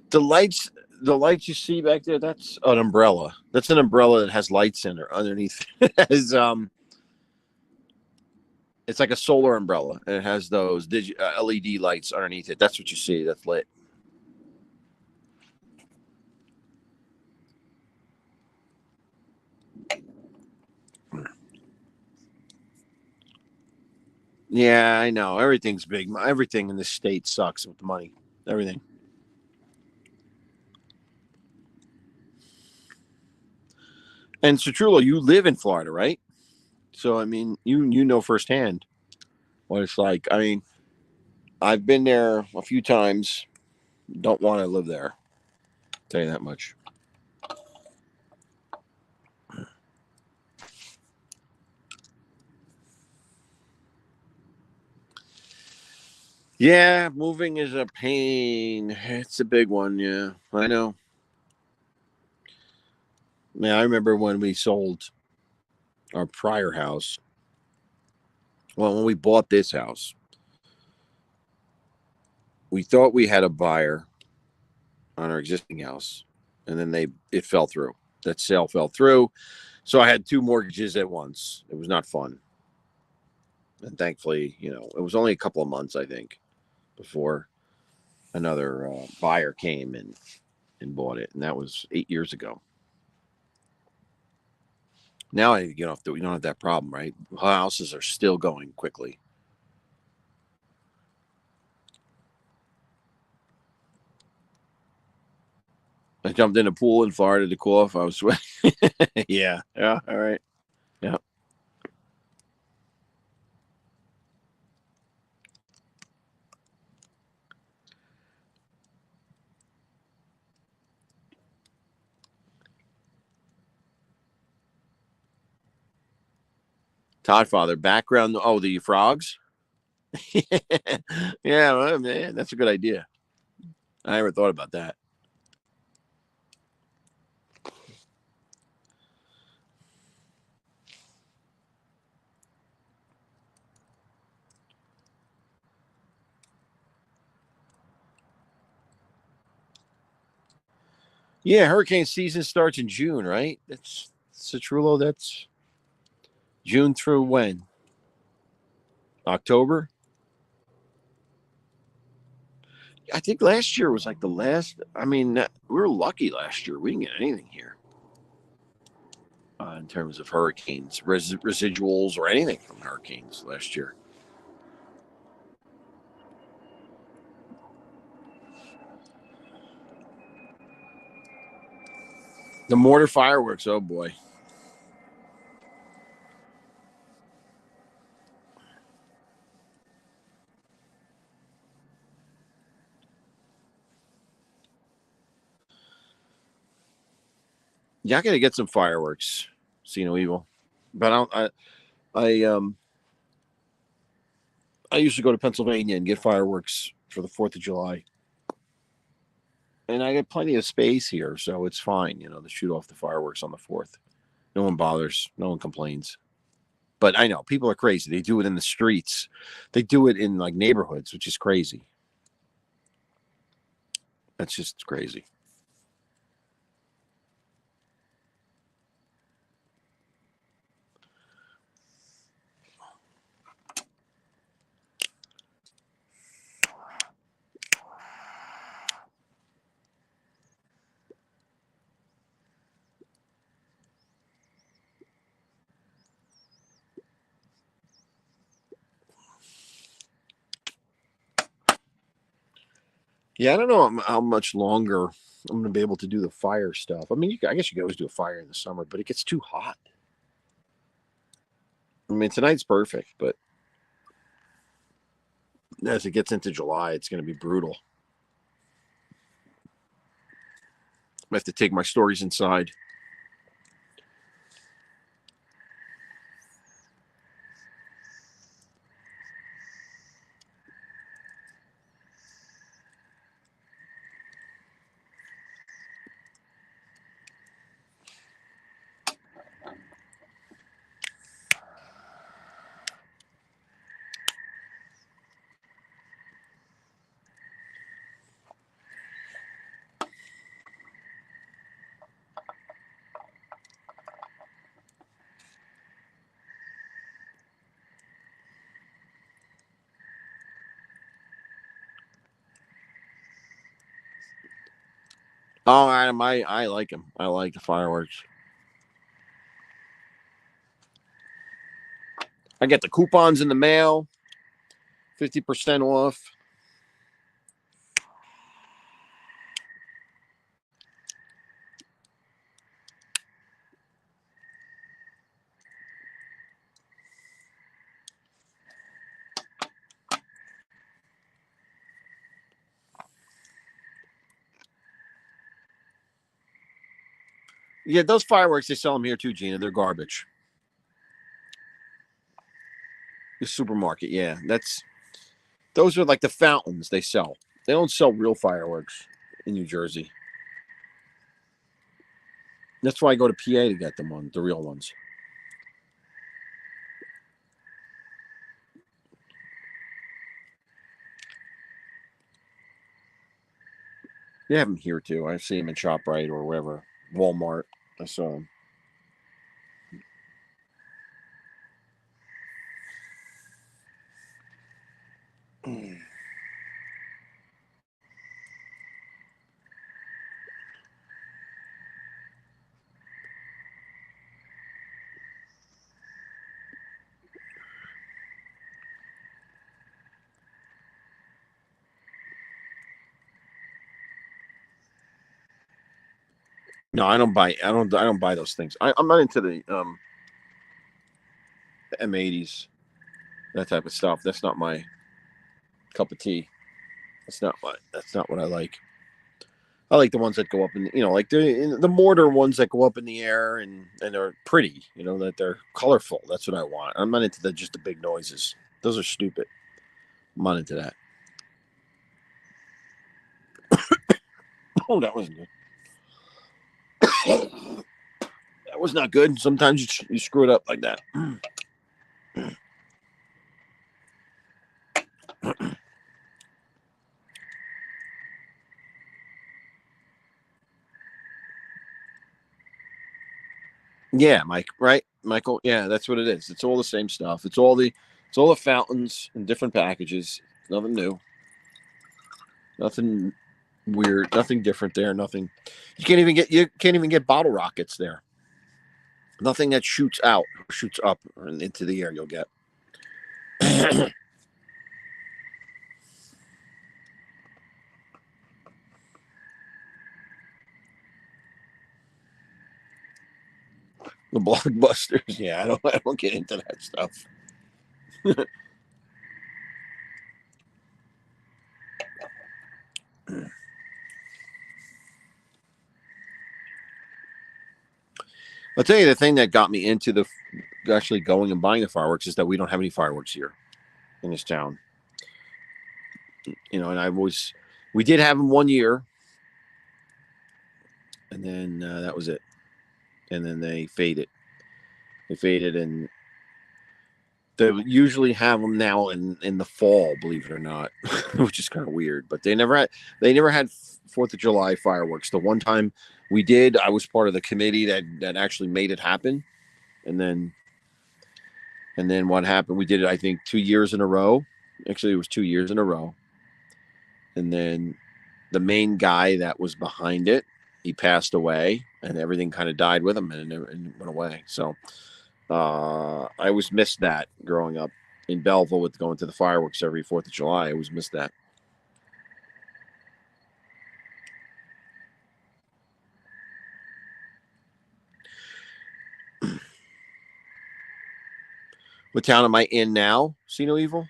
The lights you see back there, that's an umbrella. That's an umbrella that has lights in it underneath. It has, it's like a solar umbrella, and it has those LED lights underneath it. That's what you see. That's lit. Yeah, I know. Everything's big. Everything in this state sucks with the money. Everything. And Citrullo, you live in Florida, right? So I mean, you know firsthand what it's like. I mean, I've been there a few times. Don't want to live there. Tell you that much. Yeah, moving is a pain. It's a big one. Yeah, I know. Man, I remember when we sold our prior house. Well, when we bought this house, we thought we had a buyer on our existing house, and then it fell through. That sale fell through. So I had two mortgages at once. It was not fun. And thankfully, it was only a couple of months, I think, before another buyer came and bought it, and that was 8 years ago. Now we don't have that problem, right? Houses are still going quickly. I jumped in a pool in Florida to cool off. I was sweating. Yeah, yeah, all right, yeah. Todd Father background. Oh, the frogs. Yeah, well, man, that's a good idea. I never thought about that. Yeah, hurricane season starts in June, right? That's Citrullo. That's June through when? October? I think last year was like the last. I mean, we were lucky last year. We didn't get anything here in terms of hurricanes, residuals, or anything from hurricanes last year. The mortar fireworks. Oh boy. Yeah, I got to get some fireworks. See no evil. But I I used to go to Pennsylvania and get fireworks for the 4th of July. And I got plenty of space here, so it's fine, to shoot off the fireworks on the 4th. No one bothers, no one complains. But I know people are crazy. They do it in the streets. They do it in like neighborhoods, which is crazy. That's just crazy. Yeah, I don't know how much longer I'm going to be able to do the fire stuff. I mean, I guess you could always do a fire in the summer, but it gets too hot. I mean, tonight's perfect, but as it gets into July, it's going to be brutal. I have to take my stories inside. Oh, Adam, I like them. I like the fireworks. I get the coupons in the mail, 50% off. Yeah, those fireworks, they sell them here too, Gina. They're garbage. The supermarket, yeah. Those are like the fountains they sell. They don't sell real fireworks in New Jersey. That's why I go to PA to get them the real ones. They have them here too. I see them in ShopRite or wherever, Walmart. I saw them. No, I don't buy. I don't buy those things. I'm not into the M80s, that type of stuff. That's not my cup of tea. That's not what I like. I like the ones that go up in, like the mortar ones that go up in the air and are pretty, that they're colorful. That's what I want. I'm not into just the big noises. Those are stupid. I'm not into that. Oh, that wasn't good. That was not good. Sometimes you screw it up like that. Yeah, Mike. Right, Michael. Yeah, that's what it is. It's all the same stuff. It's all the fountains in different packages. Nothing new. Nothing weird. Nothing different there. Nothing. You can't even get bottle rockets there. Nothing that shoots out or shoots up into the air. You'll get. The blockbusters. Yeah, I don't get into that stuff. I'll tell you the thing that got me into the actually going and buying the fireworks is that we don't have any fireworks here in this town. And we did have them one year, and then that was it. And then they faded. They faded, and they usually have them now in the fall, believe it or not, which is kind of weird. But they never had 4th of July fireworks. The one time we did, I was part of the committee that actually made it happen, and then what happened? We did it, I think, 2 years in a row. Actually, it was 2 years in a row, and then the main guy that was behind it, he passed away, and everything kind of died with him, and it went away. So I always missed that growing up in Belleville with going to the fireworks every 4th of July. I always missed that. What town am I in now? See no evil.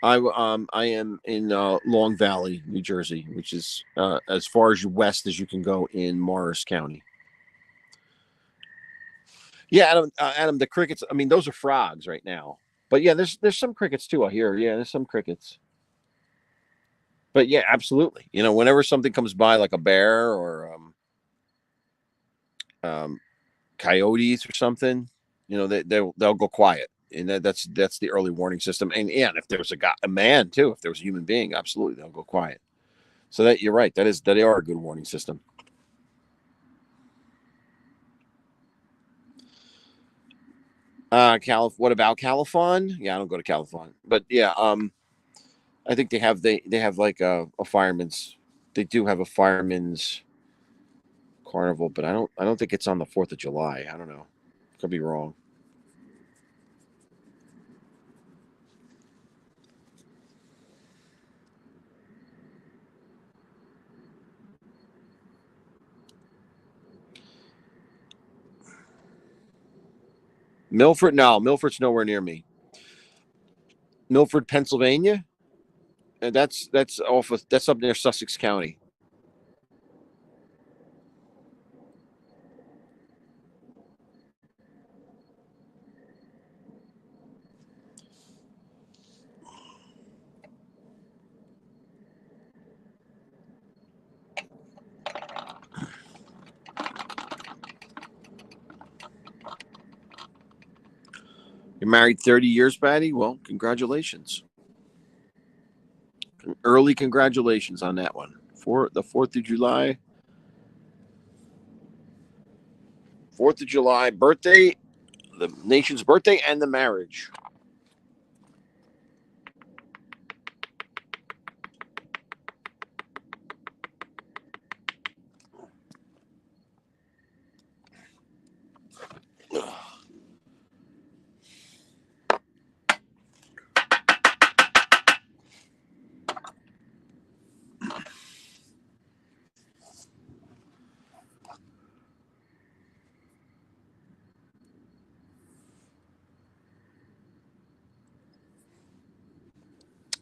I am in Long Valley, New Jersey, which is as far as west as you can go in Morris County. Yeah, Adam, the crickets. I mean, those are frogs right now. But yeah, there's some crickets too. I hear. Yeah, there's some crickets. But yeah, absolutely. Whenever something comes by, like a bear or um, coyotes or something, they'll go quiet, and that's the early warning system. And yeah, if there was a man too, if there was a human being, absolutely they'll go quiet. So that you're right. That they are a good warning system. What about Califon? Yeah, I don't go to Califon, but yeah, I think they have like a fireman's. They do have a fireman's carnival, but I don't think it's on the 4th of July. I don't know. Could be wrong. Milford, no, Milford's nowhere near me. Milford, Pennsylvania, and that's up near Sussex County. You're married 30 years, Patty. Well, congratulations. Early congratulations on that one. For the 4th of July. 4th of July birthday, the nation's birthday, and the marriage.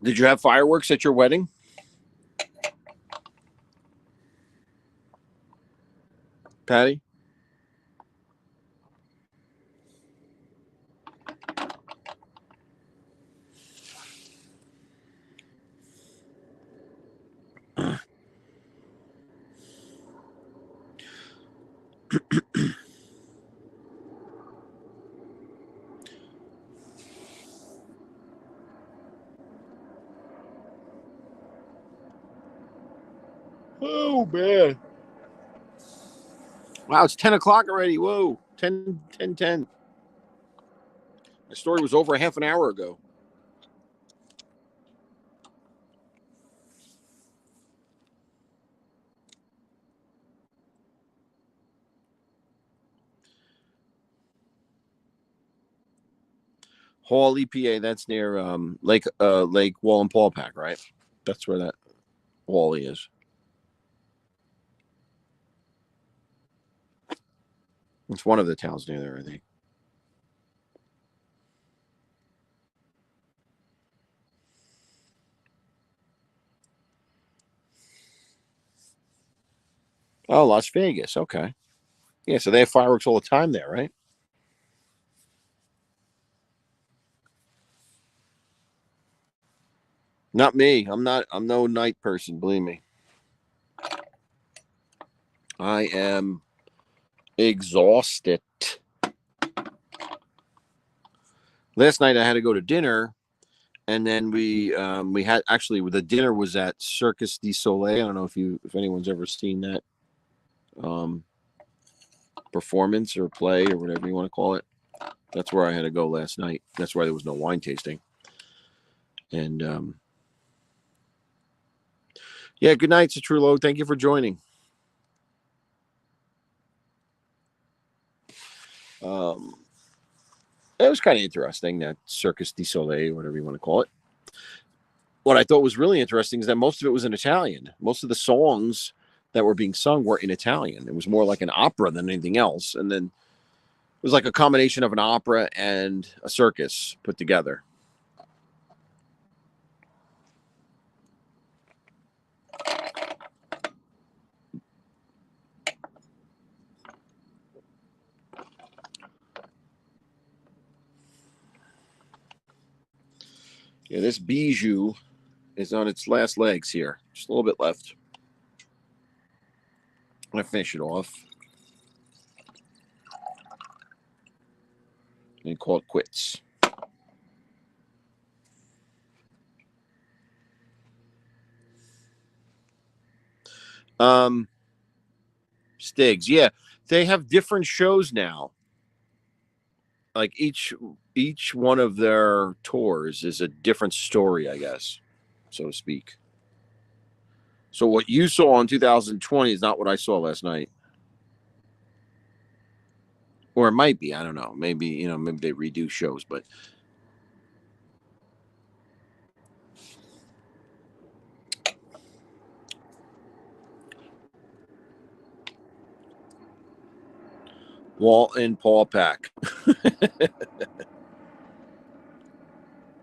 Did you have fireworks at your wedding? Patty? Oh, man. Wow, it's 10 o'clock already. Whoa, 10. My story was over a half an hour ago. Hall, EPA, that's near Lake Wallenpaupack, right? That's where that Wally is. It's one of the towns near there, I think. Oh, Las Vegas. Okay. Yeah, so they have fireworks all the time there, right? Not me. I'm no night person, believe me. I am exhausted. Last night I had to go to dinner, and then we had actually the dinner was at Circus du Soleil. I don't know if anyone's ever seen that performance or play or whatever you want to call it. That's where I had to go last night. That's why there was no wine tasting. And yeah, good night, Citrullo. Thank you for joining. It was kind of interesting, that Circus du Soleil, whatever you want to call it. What I thought was really interesting is that most of it was in Italian. Most of the songs that were being sung were in Italian. It was more like an opera than anything else. And then it was like a combination of an opera and a circus put together. Yeah, this bijou is on its last legs here. Just a little bit left. I'm going to finish it off and call it quits. Stigs, yeah, they have different shows now. Like each one of their tours is a different story, I guess, so to speak. So what you saw in 2020 is not what I saw last night. Or it might be, I don't know. Maybe they redo shows, but Walt and Paul Pack.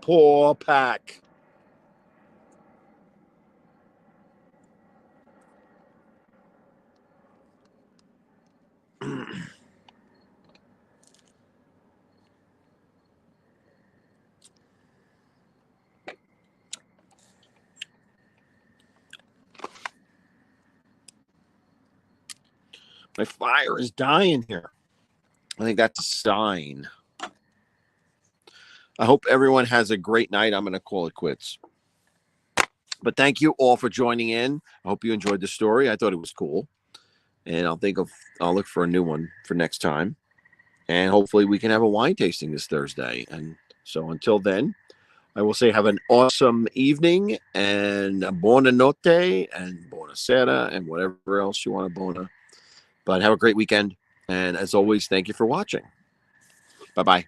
Paul Pack. My fire is dying here. I think that's a sign. I hope everyone has a great night. I'm going to call it quits. But thank you all for joining in. I hope you enjoyed the story. I thought it was cool. And I'll look for a new one for next time. And hopefully we can have a wine tasting this Thursday. And so until then, I will say have an awesome evening and buona notte and buona sera and whatever else you want to buona. But have a great weekend. And as always, thank you for watching. Bye-bye.